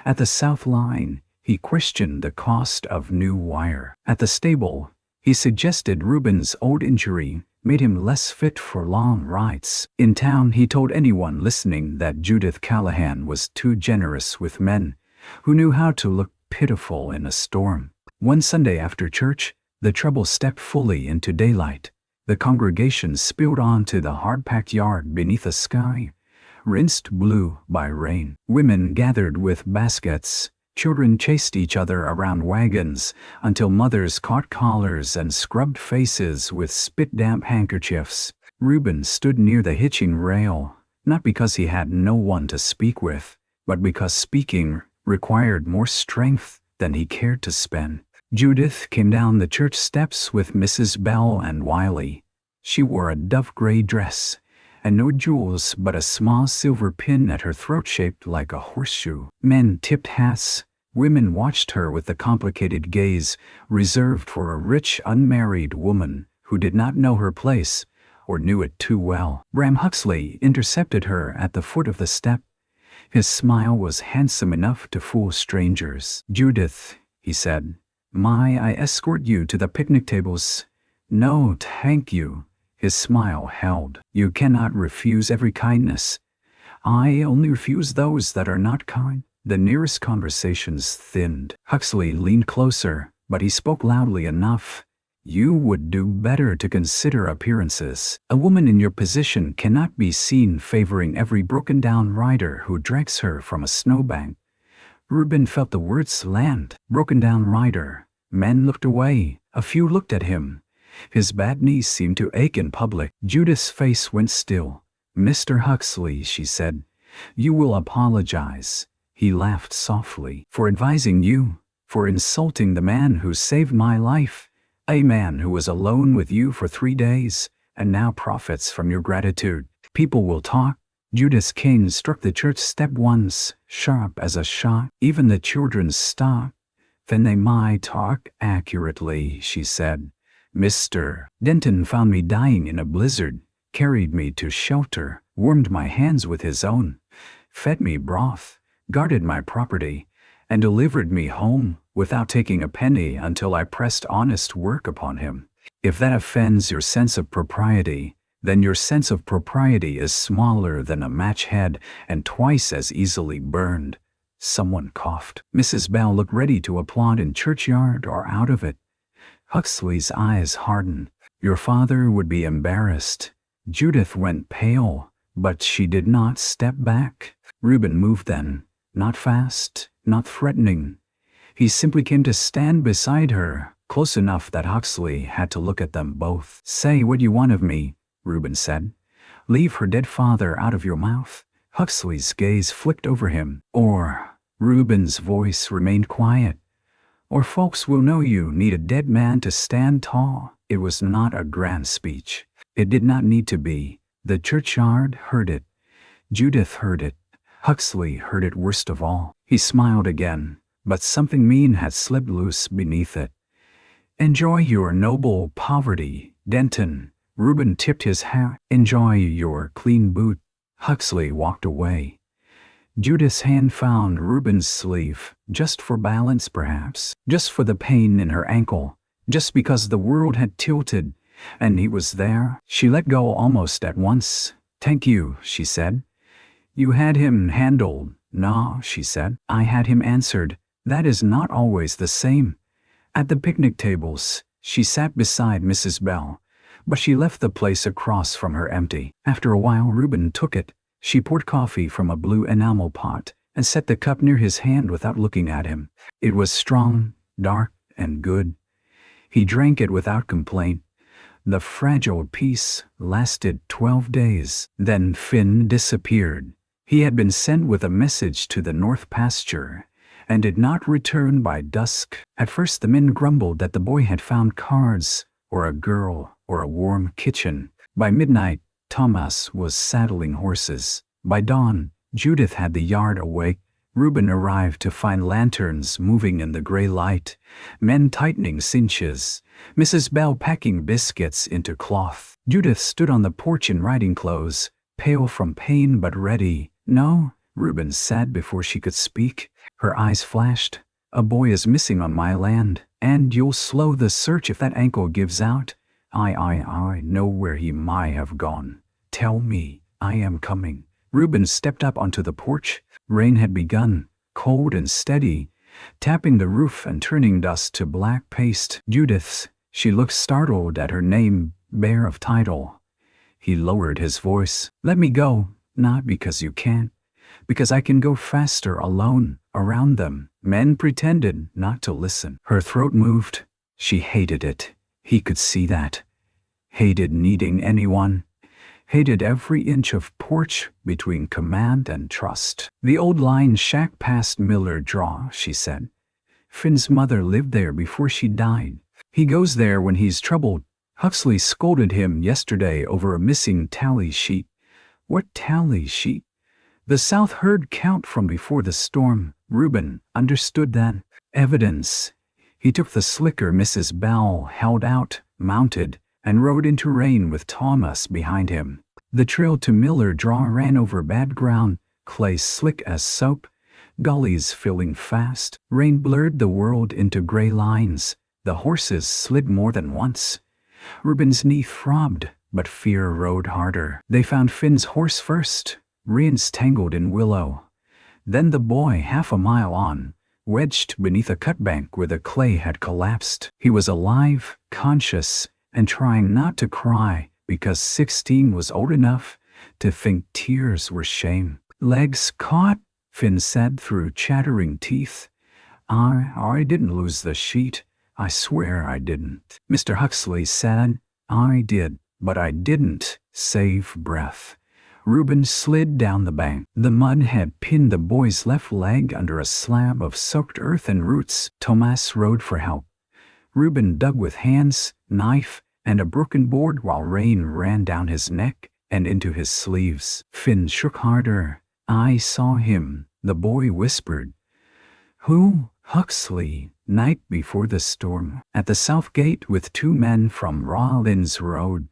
Speaker 1: At the South Line, he questioned the cost of new wire. At the stable, he suggested Reuben's old injury made him less fit for long rides. In town, he told anyone listening that Judith Callahan was too generous with men who knew how to look pitiful in a storm. One Sunday after church, the trouble stepped fully into daylight. The congregation spilled onto the hard-packed yard beneath a sky rinsed blue by rain. Women gathered with baskets. Children chased each other around wagons until mothers caught collars and scrubbed faces with spit-damp handkerchiefs. Reuben stood near the hitching rail, not because he had no one to speak with, but because speaking required more strength than he cared to spend. Judith came down the church steps with Mrs. Bell and Wiley. She wore a dove-gray dress, and no jewels but a small silver pin at her throat shaped like a horseshoe. Men tipped hats. Women watched her with the complicated gaze reserved for a rich, unmarried woman who did not know her place or knew it too well. Bram Huxley intercepted her at the foot of the step. His smile was handsome enough to fool strangers. "Judith," he said, "may I escort you to the picnic tables?" "No, thank you." His smile held. "You cannot refuse every kindness." "I only refuse those that are not kind." The nearest conversations thinned. Huxley leaned closer, but he spoke loudly enough. "You would do better to consider appearances. A woman in your position cannot be seen favoring every broken-down rider who drags her from a snowbank." Reuben felt the words land. Broken-down rider. Men looked away. A few looked at him. His bad knees seemed to ache in public. Judith's face went still. "Mr. Huxley," she said, "you will apologize." He laughed softly. "For advising you, for insulting the man who saved my life, a man who was alone with you for 3 days, and now profits from your gratitude. People will talk." Judith's cane struck the church step once, sharp as a shot. Even the children stopped. "Then they might talk accurately," she said. "Mr. Denton found me dying in a blizzard, carried me to shelter, warmed my hands with his own, fed me broth, guarded my property, and delivered me home without taking a penny until I pressed honest work upon him. If that offends your sense of propriety, then your sense of propriety is smaller than a match head and twice as easily burned." Someone coughed. Mrs. Bell looked ready to applaud in churchyard or out of it. Huxley's eyes hardened. "Your father would be embarrassed." Judith went pale, but she did not step back. Reuben moved then. Not fast, not threatening. He simply came to stand beside her, close enough that Huxley had to look at them both. "Say what you want of me," Reuben said. "Leave her dead father out of your mouth." Huxley's gaze flicked over him. "Or," Reuben's voice remained quiet, "or folks will know you need a dead man to stand tall." It was not a grand speech. It did not need to be. The churchyard heard it. Judith heard it. Huxley heard it worst of all. He smiled again, but something mean had slipped loose beneath it. "Enjoy your noble poverty, Denton." Reuben tipped his hat. "Enjoy your clean boot." Huxley walked away. Judith's hand found Reuben's sleeve, just for balance perhaps, just for the pain in her ankle, just because the world had tilted, and he was there. She let go almost at once. "Thank you," she said. "You had him handled." "No," she said. "I had him answered." "That is not always the same." At the picnic tables, she sat beside Mrs. Bell, but she left the place across from her empty. After a while, Reuben took it. She poured coffee from a blue enamel pot and set the cup near his hand without looking at him. It was strong, dark, and good. He drank it without complaint. The fragile peace lasted 12 days. Then Finn disappeared. He had been sent with a message to the north pasture and did not return by dusk. At first the men grumbled that the boy had found cards, or a girl, or a warm kitchen. By midnight, Thomas was saddling horses. By dawn, Judith had the yard awake. Reuben arrived to find lanterns moving in the gray light, men tightening cinches, Mrs. Bell packing biscuits into cloth. Judith stood on the porch in riding clothes, pale from pain but ready. "No," Reuben said before she could speak. Her eyes flashed. "A boy is missing on my land, and you'll slow the search if that ankle gives out. I know where he might have gone. Tell me, I am coming." Reuben stepped up onto the porch. Rain had begun, cold and steady, tapping the roof and turning dust to black paste. "Judith," she looked startled at her name, bare of title. He lowered his voice. "Let me go, not because you can't, because I can go faster alone, around them." Men pretended not to listen. Her throat moved. She hated it. He could see that. Hated needing anyone. Hated every inch of porch between command and trust. "The old line shack past Miller Draw," she said. "Finn's mother lived there before she died. He goes there when he's troubled. Huxley scolded him yesterday over a missing tally sheet." "What tally sheet?" "The South herd count from before the storm." Reuben understood that. Evidence. He took the slicker Mrs. Bell held out, mounted, and rode into rain with Thomas behind him. The trail to Miller Draw ran over bad ground, clay slick as soap, gullies filling fast. Rain blurred the world into gray lines. The horses slid more than once. Reuben's knee throbbed, but fear rode harder. They found Finn's horse first, reins tangled in willow. Then the boy, half a mile on, wedged beneath a cutbank where the clay had collapsed. He was alive, conscious, and trying not to cry because 16 was old enough to think tears were shame. "Legs caught," Finn said through chattering teeth. I didn't lose the sheet. I swear I didn't." Mr. Huxley said, "I did, but I didn't." Save breath. Reuben slid down the bank. The mud had pinned the boy's left leg under a slab of soaked earth and roots. Thomas rode for help. Reuben dug with hands, knife, and a broken board while rain ran down his neck and into his sleeves. Finn shook harder. "I saw him," the boy whispered. "Who?" "Huxley, night before the storm, at the south gate with 2 men from Rollins Road.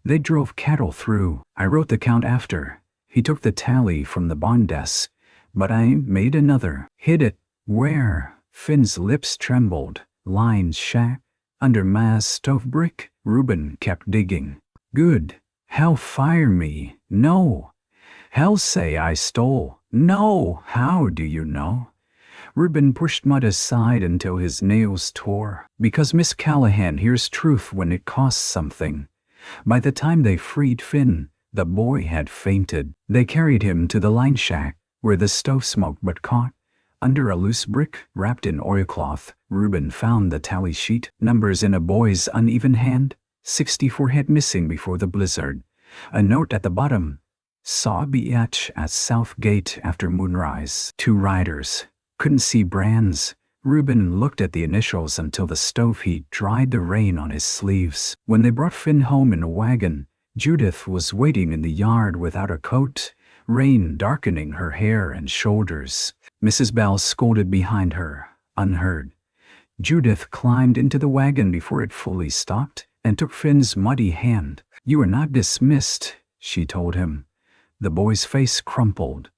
Speaker 1: They drove cattle through. I wrote the count after." He took the tally from the bond desk. "But I made another." "Hid it? Where?" Finn's lips trembled. "Line shack. Under Ma's stove brick." Reuben kept digging. "Good. Hell fire me." "No." "Hell say I stole." "No. How do you know?" Reuben pushed mud aside until his nails tore. "Because Miss Callahan hears truth when it costs something." By the time they freed Finn, the boy had fainted. They carried him to the line shack, where the stove smoked but caught. Under a loose brick, wrapped in oilcloth, Reuben found the tally sheet, numbers in a boy's uneven hand, 64 head missing before the blizzard. A note at the bottom, "Saw BH at South Gate after moonrise." 2 riders. Couldn't see brands. Reuben looked at the initials until the stove heat dried the rain on his sleeves. When they brought Finn home in a wagon, Judith was waiting in the yard without a coat, rain darkening her hair and shoulders. Mrs. Bell scolded behind her, unheard. Judith climbed into the wagon before it fully stopped and took Finn's muddy hand. "You are not dismissed," she told him. The boy's face crumpled.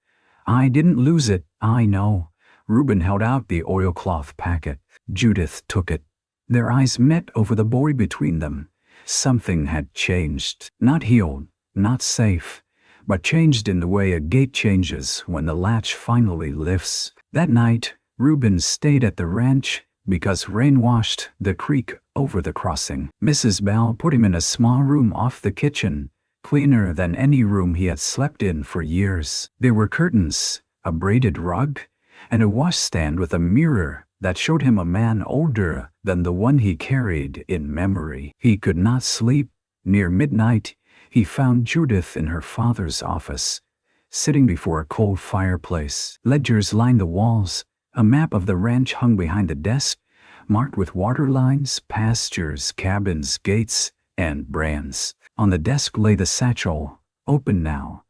Speaker 1: "I didn't lose it, I know." Reuben held out the oilcloth packet. Judith took it. Their eyes met over the boy between them. Something had changed. Not healed, not safe, but changed in the way a gate changes when the latch finally lifts. That night, Reuben stayed at the ranch, because rain washed the creek over the crossing. Mrs. Bell put him in a small room off the kitchen, cleaner than any room he had slept in for years. There were curtains, a braided rug, and a washstand with a mirror that showed him a man older than the one he carried in memory. He could not sleep. Near midnight, he found Judith in her father's office, sitting before a cold fireplace. Ledgers lined the walls. A map of the ranch hung behind the desk, marked with water lines, pastures, cabins, gates, and brands. On the desk lay the satchel, open now,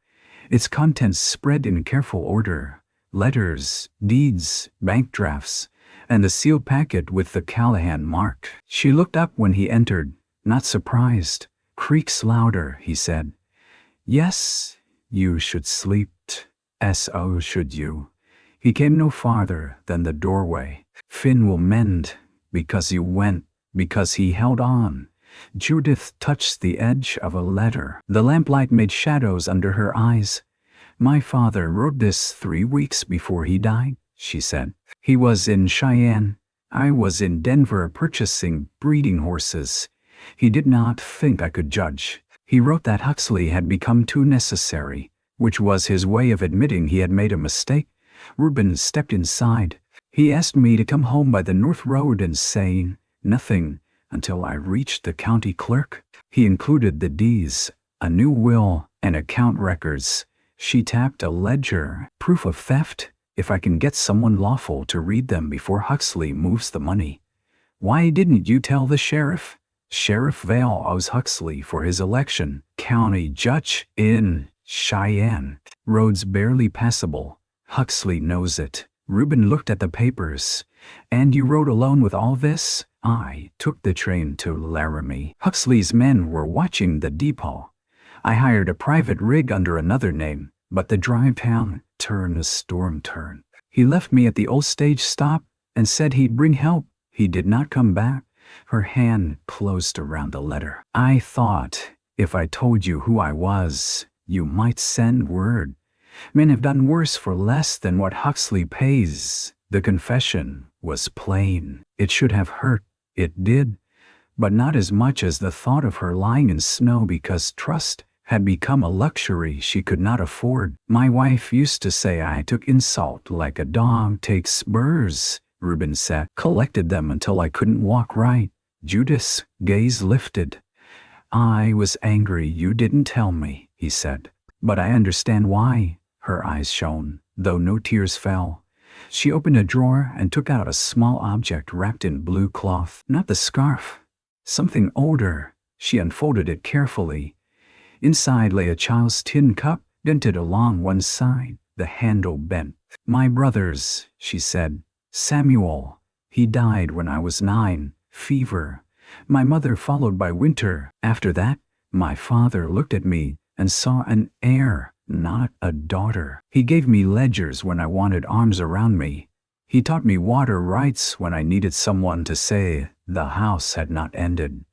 Speaker 1: its contents spread in careful order: letters, deeds, bank drafts, and the sealed packet with the Callahan mark. She looked up when he entered, not surprised. "Creaks louder," he said. "Yes, you should sleep. So should you." He came no farther than the doorway. "Finn will mend, because you went, because he held on." Judith touched the edge of a letter. The lamplight made shadows under her eyes. "My father wrote this 3 weeks before he died," she said. "He was in Cheyenne. I was in Denver purchasing breeding horses. He did not think I could judge. He wrote that Huxley had become too necessary," which was his way of admitting he had made a mistake. Reuben stepped inside. "He asked me to come home by the north road and say nothing until I reached the county clerk. He included the deeds, a new will, and account records." She tapped a ledger. "Proof of theft, if I can get someone lawful to read them before Huxley moves the money." "Why didn't you tell the sheriff?" "Sheriff Vale owes Huxley for his election. County judge in Cheyenne. Roads barely passable. Huxley knows it." Reuben looked at the papers. "And you rode alone with all this?" "I took the train to Laramie. Huxley's men were watching the depot. I hired a private rig under another name, but the drive down turned a storm turn. He left me at the old stage stop and said he'd bring help. He did not come back." Her hand closed around the letter. "I thought if I told you who I was, you might send word. Men have done worse for less than what Huxley pays." The confession was plain. It should have hurt. It did, but not as much as the thought of her lying in snow because trust had become a luxury she could not afford. "My wife used to say I took insult like a dog takes spurs," Reuben said. "Collected them until I couldn't walk right." Judith's gaze lifted. "I was angry you didn't tell me," he said. "But I understand why." Her eyes shone, though no tears fell. She opened a drawer and took out a small object wrapped in blue cloth. Not the scarf. Something older. She unfolded it carefully. Inside lay a child's tin cup, dented along one side, the handle bent. "My brother's," she said. "Samuel. He died when I was 9. Fever. My mother followed by winter. After that, my father looked at me and saw an heir, not a daughter. He gave me ledgers when I wanted arms around me. He taught me water rights when I needed someone to say the house had not ended."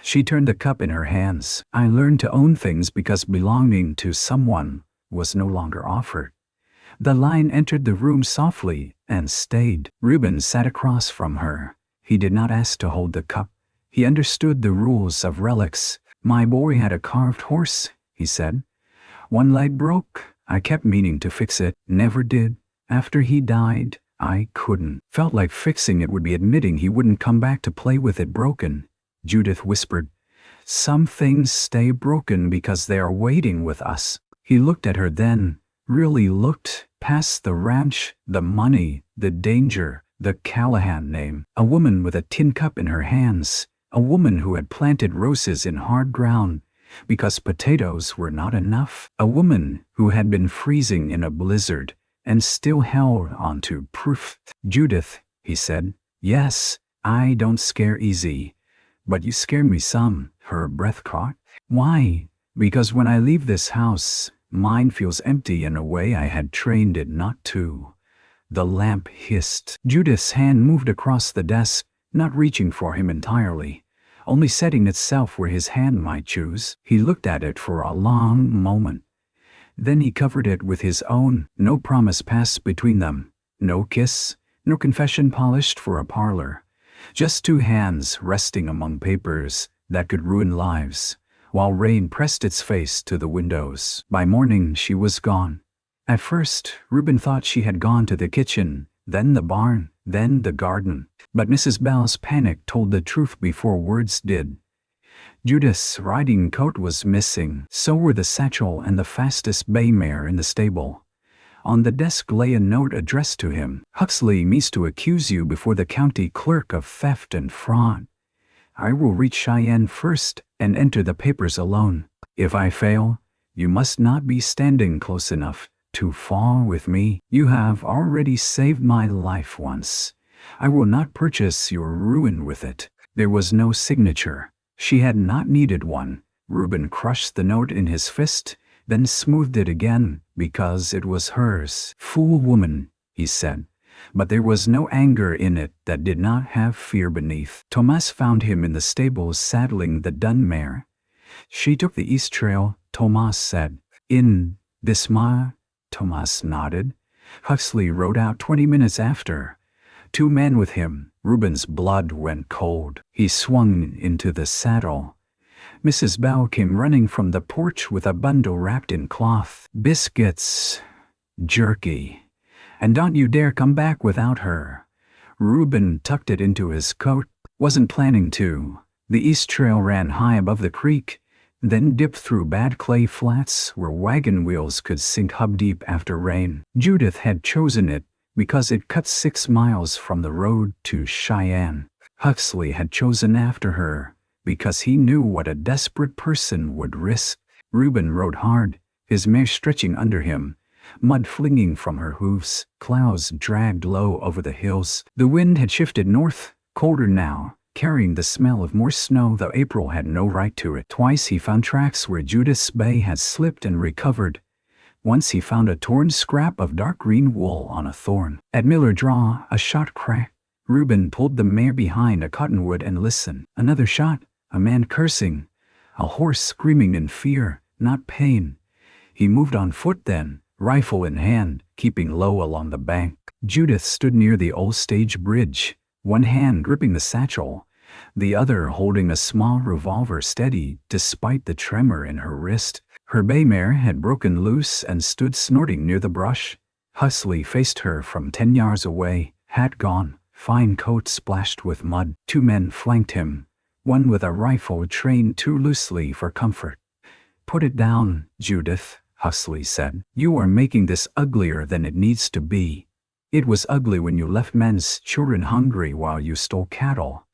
Speaker 1: She turned the cup in her hands. "I learned to own things because belonging to someone was no longer offered." The line entered the room softly and stayed. Reuben sat across from her. He did not ask to hold the cup. He understood the rules of relics. "My boy had a carved horse," he said. "One leg broke. I kept meaning to fix it. Never did. After he died, I couldn't. Felt like fixing it would be admitting he wouldn't come back to play with it broken." Judith whispered, "Some things stay broken because they are waiting with us." He looked at her then, really looked, past the ranch, the money, the danger, the Callahan name. A woman with a tin cup in her hands, a woman who had planted roses in hard ground because potatoes were not enough, a woman who had been freezing in a blizzard and still held on to proof. "Judith," he said, "yes, I don't scare easy, but you scare me some." Her breath caught. "Why?" "Because when I leave this house, mine feels empty in a way I had trained it not to." The lamp hissed. Judith's hand moved across the desk, not reaching for him entirely, only setting itself where his hand might choose. He looked at it for a long moment. Then he covered it with his own. No promise passed between them. No kiss, no confession polished for a parlor. Just two hands resting among papers that could ruin lives, while rain pressed its face to the windows. By morning, she was gone. At first, Reuben thought she had gone to the kitchen, then the barn, then the garden. But Mrs. Bell's panic told the truth before words did. Judith's riding coat was missing, so were the satchel and the fastest bay mare in the stable. On the desk lay a note addressed to him. Huxley means to accuse you before the county clerk of theft and fraud. I will reach Cheyenne first and enter the papers alone. If I fail, you must not be standing close enough to fall with me. You have already saved my life once. I will not purchase your ruin with it. There was no signature. She had not needed one. Reuben crushed the note in his fist, then smoothed it again, because it was hers. Fool woman, he said. But there was no anger in it that did not have fear beneath. Tomas found him in the stables saddling the dun mare. She took the east trail, Tomas said. In this mile? Tomas nodded. Huxley rode out 20 minutes after. 2 men with him. Reuben's blood went cold. He swung into the saddle. Mrs. Bell came running from the porch with a bundle wrapped in cloth. Biscuits. Jerky. And don't you dare come back without her. Reuben tucked it into his coat. Wasn't planning to. The east trail ran high above the creek, then dipped through bad clay flats where wagon wheels could sink hub-deep after rain. Judith had chosen it because it cut 6 miles from the road to Cheyenne. Huxley had chosen after her because he knew what a desperate person would risk. Reuben rode hard, his mare stretching under him, mud flinging from her hooves. Clouds dragged low over the hills. The wind had shifted north, colder now, carrying the smell of more snow, though April had no right to it. Twice he found tracks where Judith's bay had slipped and recovered. Once he found a torn scrap of dark green wool on a thorn. At Miller Draw, a shot cracked. Reuben pulled the mare behind a cottonwood and listened. Another shot, a man cursing, a horse screaming in fear, not pain. He moved on foot then, rifle in hand, keeping low along the bank. Judith stood near the old stage bridge, one hand gripping the satchel, the other holding a small revolver steady despite the tremor in her wrist. Her bay mare had broken loose and stood snorting near the brush. Huxley faced her from 10 yards away, hat gone, fine coat splashed with mud. 2 men flanked him, one with a rifle trained too loosely for comfort. Put it down, Judith, Huxley said. You are making this uglier than it needs to be. It was ugly when you left men's children hungry while you stole cattle.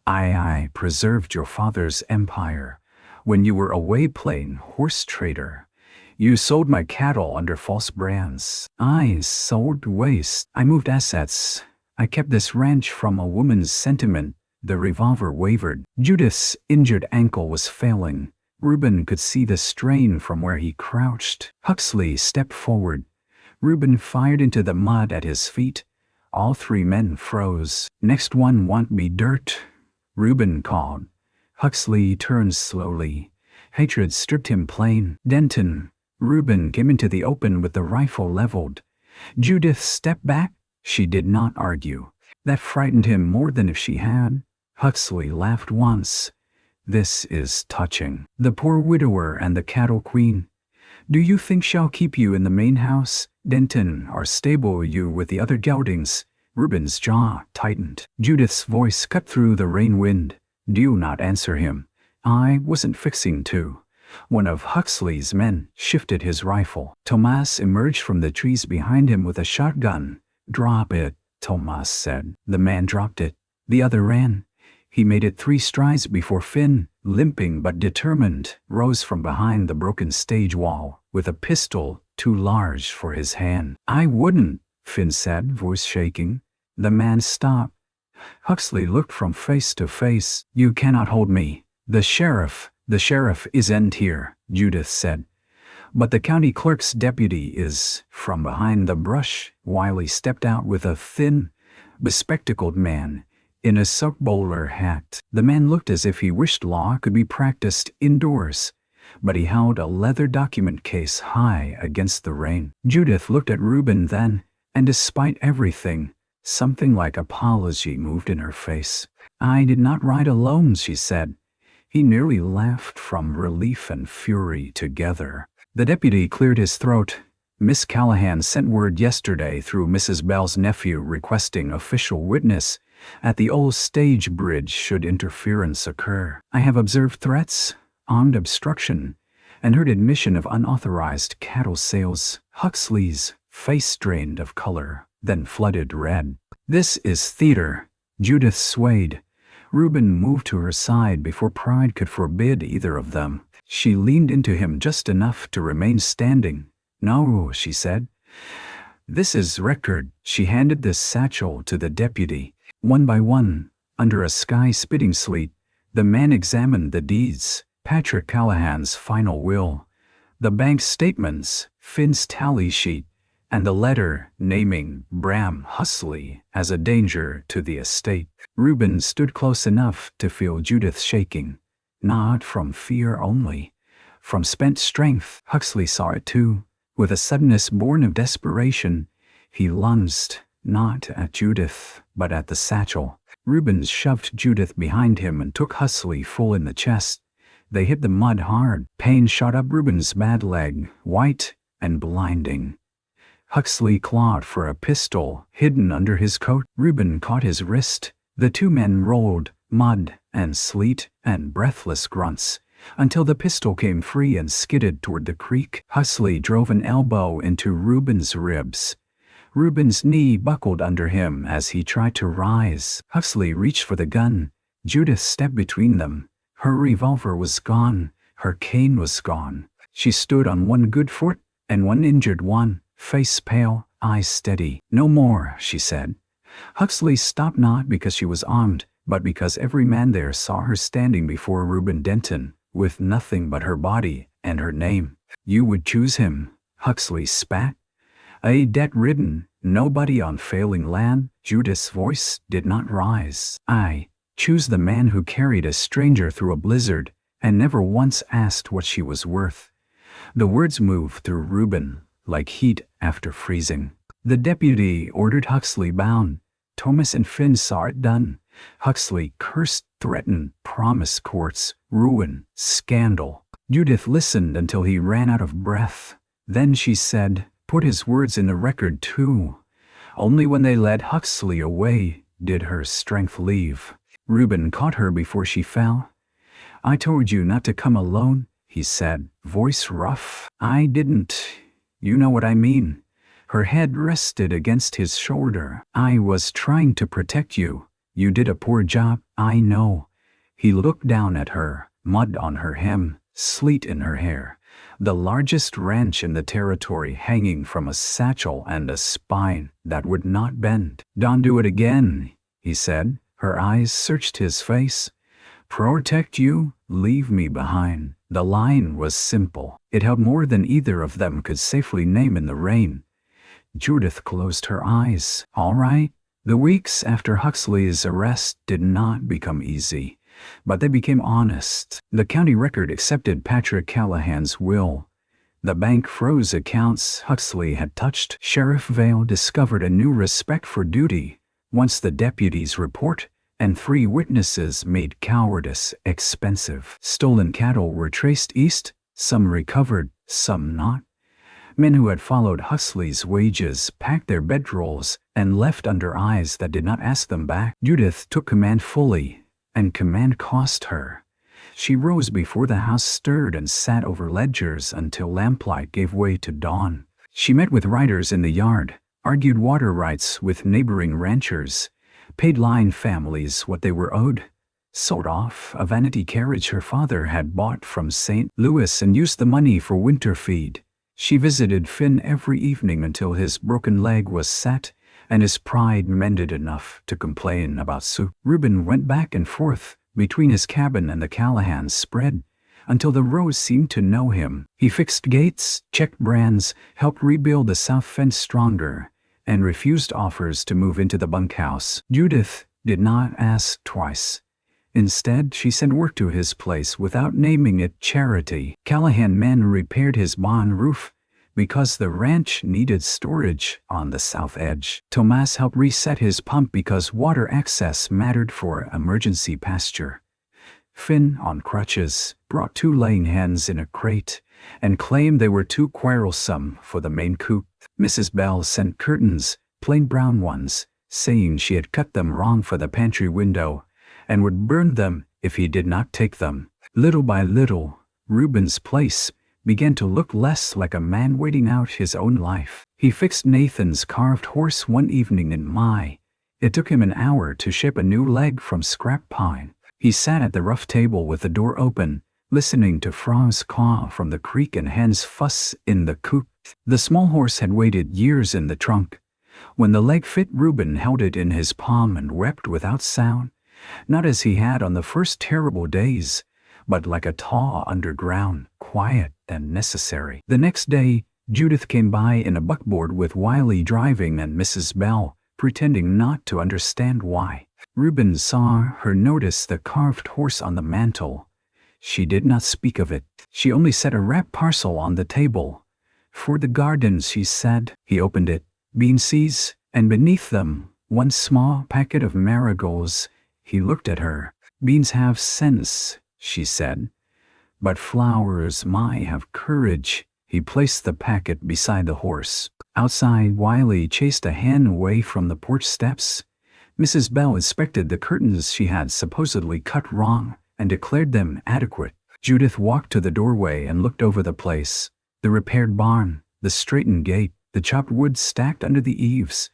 Speaker 1: I preserved your father's empire. When you were away playing horse trader, you sold my cattle under false brands. I sold waste. I moved assets. I kept this ranch from a woman's sentiment. The revolver wavered. Judith's injured ankle was failing. Reuben could see the strain from where he crouched. Huxley stepped forward. Reuben fired into the mud at his feet. All 3 men froze. Next one want me dirt, Reuben called. Huxley turned slowly. Hatred stripped him plain. Denton. Reuben came into the open with the rifle leveled. Judith stepped back. She did not argue. That frightened him more than if she had. Huxley laughed once. This is touching. The poor widower and the cattle queen. Do you think she'll keep you in the main house, Denton, or stable you with the other geldings? Reuben's jaw tightened. Judith's voice cut through the rain wind. Do not answer him. I wasn't fixing to. One of Huxley's men shifted his rifle. Tomas emerged from the trees behind him with a shotgun. Drop it, Tomas said. The man dropped it. The other ran. He made it 3 strides before Finn, limping but determined, rose from behind the broken stage wall, with a pistol too large for his hand. I wouldn't, Finn said, voice shaking. The man stopped. Huxley looked from face to face. You cannot hold me. The sheriff isn't here, Judith said. But the county clerk's deputy is. From behind the brush, Wiley stepped out with a thin, bespectacled man in a sock bowler hat. The man looked as if he wished law could be practiced indoors, but he held a leather document case high against the rain. Judith looked at Reuben then, and despite everything, Something like apology moved in her face. "I did not ride alone," she said. He nearly laughed from relief and fury together. The deputy cleared his throat. "Miss Callahan sent word yesterday through Mrs. Bell's nephew requesting official witness at the old stage bridge should interference occur. I have observed threats, armed obstruction, and heard admission of unauthorized cattle sales." Huxley's face drained of color, then flooded red. "This is theater." Judith swayed. Reuben moved to her side before pride could forbid either of them. She leaned into him just enough to remain standing. "No," she said. "This is record." She handed this satchel to the deputy. One by one, under a sky-spitting sleet, the man examined the deeds: Patrick Callahan's final will, the bank statements, Finn's tally sheet, and the letter naming Bram Huxley as a danger to the estate. Reuben stood close enough to feel Judith shaking, not from fear only, from spent strength. Huxley saw it too. With a suddenness born of desperation, he lunged, not at Judith, but at the satchel. Reuben shoved Judith behind him and took Huxley full in the chest. They hit the mud hard. Pain shot up Reuben's bad leg, white and blinding. Huxley clawed for a pistol hidden under his coat. Reuben caught his wrist. The two men rolled, mud and sleet and breathless grunts, until the pistol came free and skidded toward the creek. Huxley drove an elbow into Reuben's ribs. Reuben's knee buckled under him as he tried to rise. Huxley reached for the gun. Judith stepped between them. Her revolver was gone. Her cane was gone. She stood on one good foot and one injured one, face pale, eyes steady. "No more," she said. Huxley stopped not because she was armed, but because every man there saw her standing before Reuben Denton, with nothing but her body and her name. "You would choose him," Huxley spat. "A debt-ridden, nobody on failing land." Judith's voice did not rise. "I choose the man who carried a stranger through a blizzard and never once asked what she was worth." The words moved through Reuben like heat after freezing. The deputy ordered Huxley bound. Thomas and Finn saw it done. Huxley cursed, threatened, promised courts, ruin, scandal. Judith listened until he ran out of breath. Then she said, "Put his words in the record too." Only when they led Huxley away did her strength leave. Reuben caught her before she fell. "I told you not to come alone," he said, voice rough. "I didn't. You know what I mean." Her head rested against his shoulder. "I was trying to protect you. You did a poor job, I know." He looked down at her, mud on her hem, sleet in her hair, the largest wrench in the territory hanging from a satchel and a spine that would not bend. "Don't do it again," he said. Her eyes searched his face. "Protect you, leave me behind." The line was simple. It held more than either of them could safely name in the rain. Judith closed her eyes. All right. The weeks after Huxley's arrest did not become easy, but they became honest. The county record accepted Patrick Callahan's will. The bank froze accounts Huxley had touched. Sheriff Vale discovered a new respect for duty once the deputy's report and 3 witnesses made cowardice expensive. Stolen cattle were traced east, some recovered, some not. Men who had followed Huxley's wages packed their bedrolls and left under eyes that did not ask them back. Judith took command fully, and command cost her. She rose before the house stirred and sat over ledgers until lamplight gave way to dawn. She met with riders in the yard, argued water rights with neighboring ranchers, paid line families what they were owed, sold off a vanity carriage her father had bought from St. Louis and used the money for winter feed. She visited Finn every evening until his broken leg was set and his pride mended enough to complain about soup. Reuben went back and forth between his cabin and the Callahan's spread until the rows seemed to know him. He fixed gates, checked brands, helped rebuild the south fence stronger, and refused offers to move into the bunkhouse. Judith did not ask twice. Instead, she sent work to his place without naming it charity. Callahan men repaired his barn roof, because the ranch needed storage on the south edge. Tomas helped reset his pump because water access mattered for emergency pasture. Finn, on crutches, brought 2 laying hens in a crate and claimed they were too quarrelsome for the main coop. Mrs. Bell sent curtains, plain brown ones, saying she had cut them wrong for the pantry window and would burn them if he did not take them. Little by little, Reuben's place began to look less like a man waiting out his own life. He fixed Nathan's carved horse one evening in May. It took him an hour to shape a new leg from scrap pine. He sat at the rough table with the door open, listening to frogs caw from the creek and hens fuss in the coop. The small horse had waited years in the trunk. When the leg fit, Reuben held it in his palm and wept without sound, not as he had on the first terrible days, but like a taw underground, quiet and necessary. The next day, Judith came by in a buckboard with Wiley driving and Mrs. Bell pretending not to understand why. Reuben saw her notice the carved horse on the mantel. She did not speak of it. She only set a wrapped parcel on the table. For the garden, she said. He opened it. Bean seeds, and beneath them, 1 small packet of marigolds. He looked at her. Beans have sense, she said, but flowers might have courage. He placed the packet beside the horse. Outside, Wiley chased a hen away from the porch steps. Mrs. Bell inspected the curtains she had supposedly cut wrong and declared them adequate. Judith walked to the doorway and looked over the place. The repaired barn, the straightened gate, the chopped wood stacked under the eaves,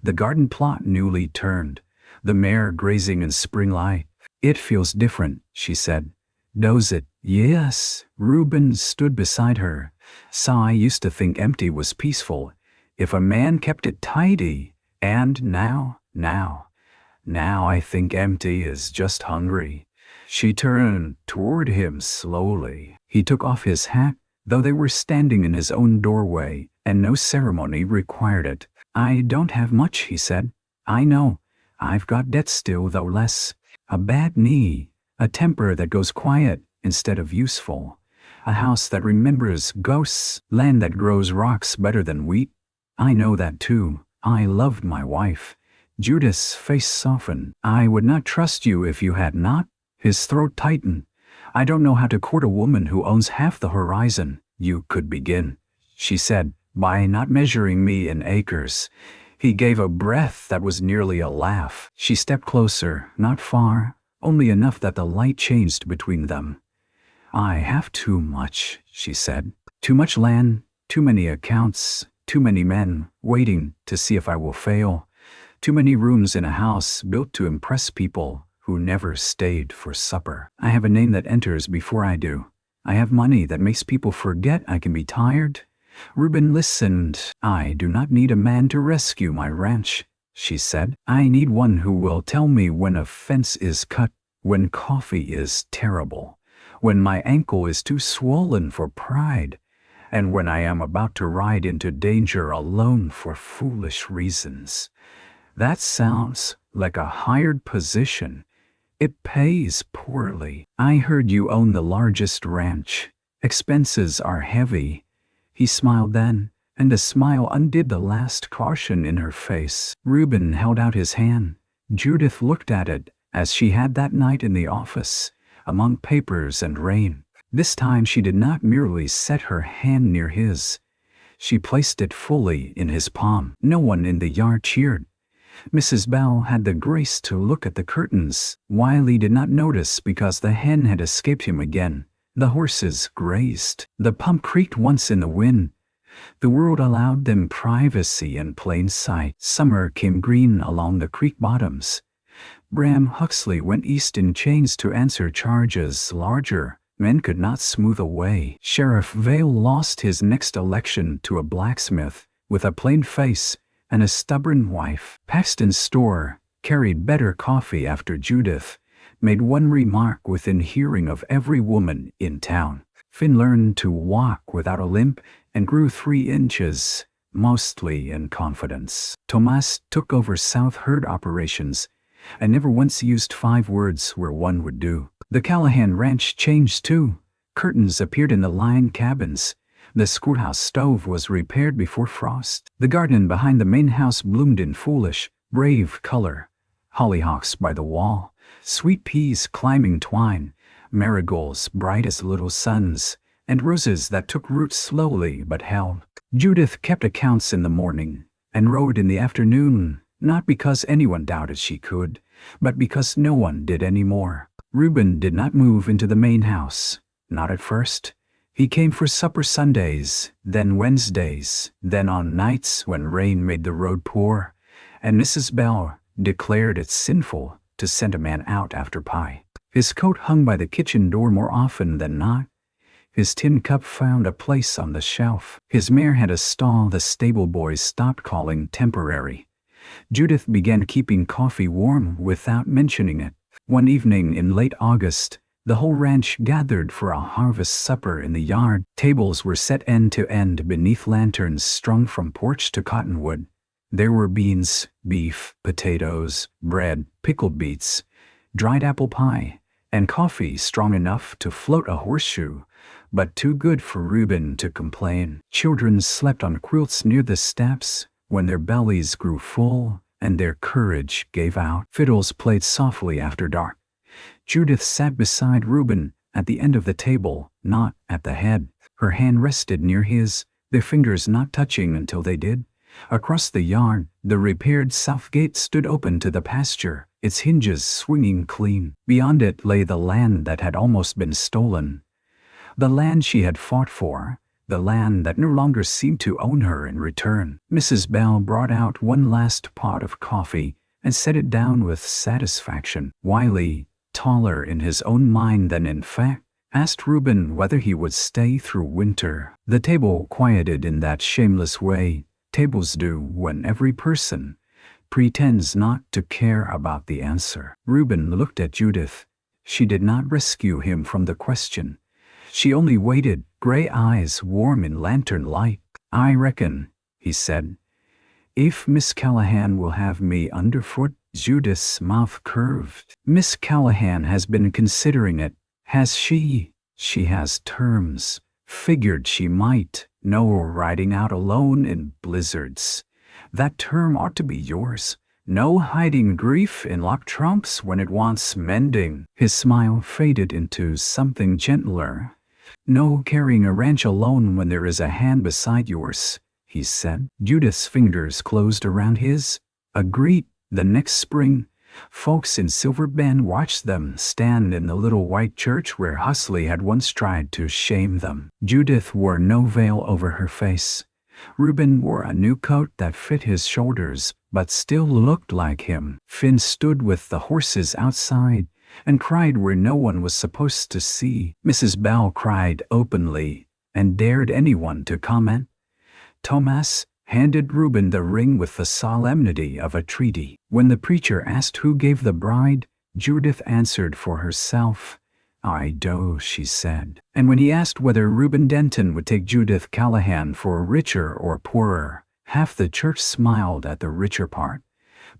Speaker 1: the garden plot newly turned, the mare grazing in spring light. It feels different, she said. Does it? Yes. Reuben stood beside her. So I used to think empty was peaceful, if a man kept it tidy. And now I think empty is just hungry. She turned toward him slowly. He took off his hat, though they were standing in his own doorway, and no ceremony required it. I don't have much, he said. I know. I've got debt still, though less. A bad knee, a temper that goes quiet instead of useful, a house that remembers ghosts, land that grows rocks better than wheat. I know that too. I loved my wife. Judith's face softened. I would not trust you if you had not. His throat tightened. I don't know how to court a woman who owns half the horizon. You could begin, she said, by not measuring me in acres. He gave a breath that was nearly a laugh. She stepped closer, not far, only enough that the light changed between them. I have too much, she said. Too much land, too many accounts, too many men waiting to see if I will fail, too many rooms in a house built to impress people who never stayed for supper. I have a name that enters before I do. I have money that makes people forget I can be tired. Reuben listened. I do not need a man to rescue my ranch, she said. I need one who will tell me when a fence is cut, when coffee is terrible, when my ankle is too swollen for pride, and when I am about to ride into danger alone for foolish reasons. That sounds like a hired position. It pays poorly. I heard you own the largest ranch. Expenses are heavy. He smiled then, and the smile undid the last caution in her face. Reuben held out his hand. Judith looked at it, as she had that night in the office, among papers and rain. This time she did not merely set her hand near his. She placed it fully in his palm. No one in the yard cheered. Mrs. Bell had the grace to look at the curtains. Wiley did not notice because the hen had escaped him again. The horses grazed. The pump creaked once in the wind. The world allowed them privacy in plain sight. Summer came green along the creek bottoms. Bram Huxley went east in chains to answer charges larger men could not smooth away. Sheriff Vale lost his next election to a blacksmith with a plain face and a stubborn wife. Paxton's store carried better coffee after Judith made one remark within hearing of every woman in town. Finn learned to walk without a limp and grew 3 inches, mostly in confidence. Tomas took over South Herd operations and never once used 5 words where one would do. The Callahan ranch changed too. Curtains appeared in the line cabins. The schoolhouse stove was repaired before frost. The garden behind the main house bloomed in foolish, brave color. Hollyhocks by the wall, sweet peas climbing twine, marigolds bright as little suns, and roses that took root slowly but held. Judith kept accounts in the morning and rode in the afternoon, not because anyone doubted she could, but because no one did any more. Reuben did not move into the main house, not at first. He came for supper Sundays, then Wednesdays, then on nights when rain made the road poor, and Mrs. Bell declared it sinful to send a man out after pie. His coat hung by the kitchen door more often than not. His tin cup found a place on the shelf. His mare had a stall the stable boys stopped calling temporary. Judith began keeping coffee warm without mentioning it. One evening in late August, the whole ranch gathered for a harvest supper in the yard. Tables were set end to end beneath lanterns strung from porch to cottonwood. There were beans, beef, potatoes, bread, pickled beets, dried apple pie, and coffee strong enough to float a horseshoe, but too good for Reuben to complain. Children slept on quilts near the steps when their bellies grew full and their courage gave out. Fiddles played softly after dark. Judith sat beside Reuben at the end of the table, not at the head. Her hand rested near his, their fingers not touching until they did. Across the yard, the repaired south gate stood open to the pasture, its hinges swinging clean. Beyond it lay the land that had almost been stolen. The land she had fought for, the land that no longer seemed to own her in return. Mrs. Bell brought out one last pot of coffee and set it down with satisfaction. Wiley, taller in his own mind than in fact, asked Reuben whether he would stay through winter. The table quieted in that shameless way tables do when every person pretends not to care about the answer. Reuben looked at Judith. She did not rescue him from the question. She only waited, gray eyes warm in lantern light. "I reckon," he said, "if Miss Callahan will have me underfoot." Judith's mouth curved. "Miss Callahan has been considering it, has she?" "She has terms. Figured she might. No riding out alone in blizzards. That term ought to be yours. No hiding grief in locked trunks when it wants mending." His smile faded into something gentler. "No carrying a ranch alone when there is a hand beside yours," he said. Judith's fingers closed around his. Agreed. The next spring, folks in Silver Bend watched them stand in the little white church where Huxley had once tried to shame them. Judith wore no veil over her face. Reuben wore a new coat that fit his shoulders, but still looked like him. Finn stood with the horses outside and cried where no one was supposed to see. Mrs. Bell cried openly and dared anyone to comment. Thomas handed Reuben the ring with the solemnity of a treaty. When the preacher asked who gave the bride, Judith answered for herself. "I do," she said. And when he asked whether Reuben Denton would take Judith Callahan for richer or poorer, half the church smiled at the richer part.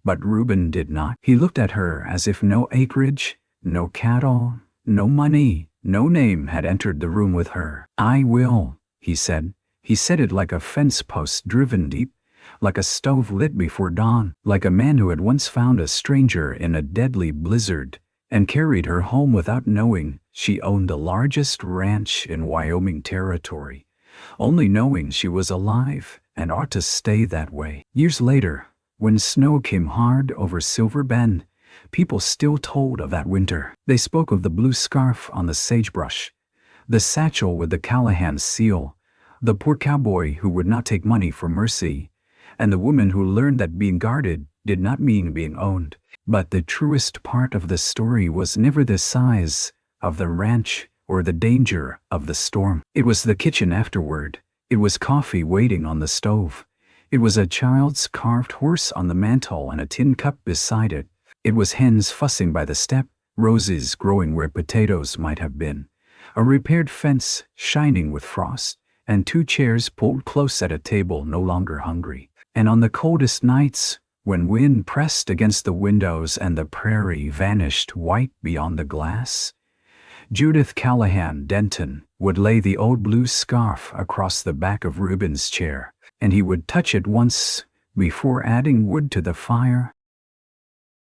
Speaker 1: But Reuben did not. He looked at her as if no acreage, no cattle, no money, no name had entered the room with her. "I will," he said. He said it like a fence post driven deep, like a stove lit before dawn, like a man who had once found a stranger in a deadly blizzard and carried her home without knowing she owned the largest ranch in Wyoming territory, only knowing she was alive and ought to stay that way. Years later, when snow came hard over Silver Bend, people still told of that winter. They spoke of the blue scarf on the sagebrush, the satchel with the Callahan seal, the poor cowboy who would not take money for mercy, and the woman who learned that being guarded did not mean being owned. But the truest part of the story was never the size of the ranch or the danger of the storm. It was the kitchen afterward. It was coffee waiting on the stove. It was a child's carved horse on the mantel and a tin cup beside it. It was hens fussing by the step, roses growing where potatoes might have been, a repaired fence shining with frost, and two chairs pulled close at a table no longer hungry. And on the coldest nights, when wind pressed against the windows and the prairie vanished white beyond the glass, Judith Callahan Denton would lay the old blue scarf across the back of Reuben's chair, and he would touch it once before adding wood to the fire.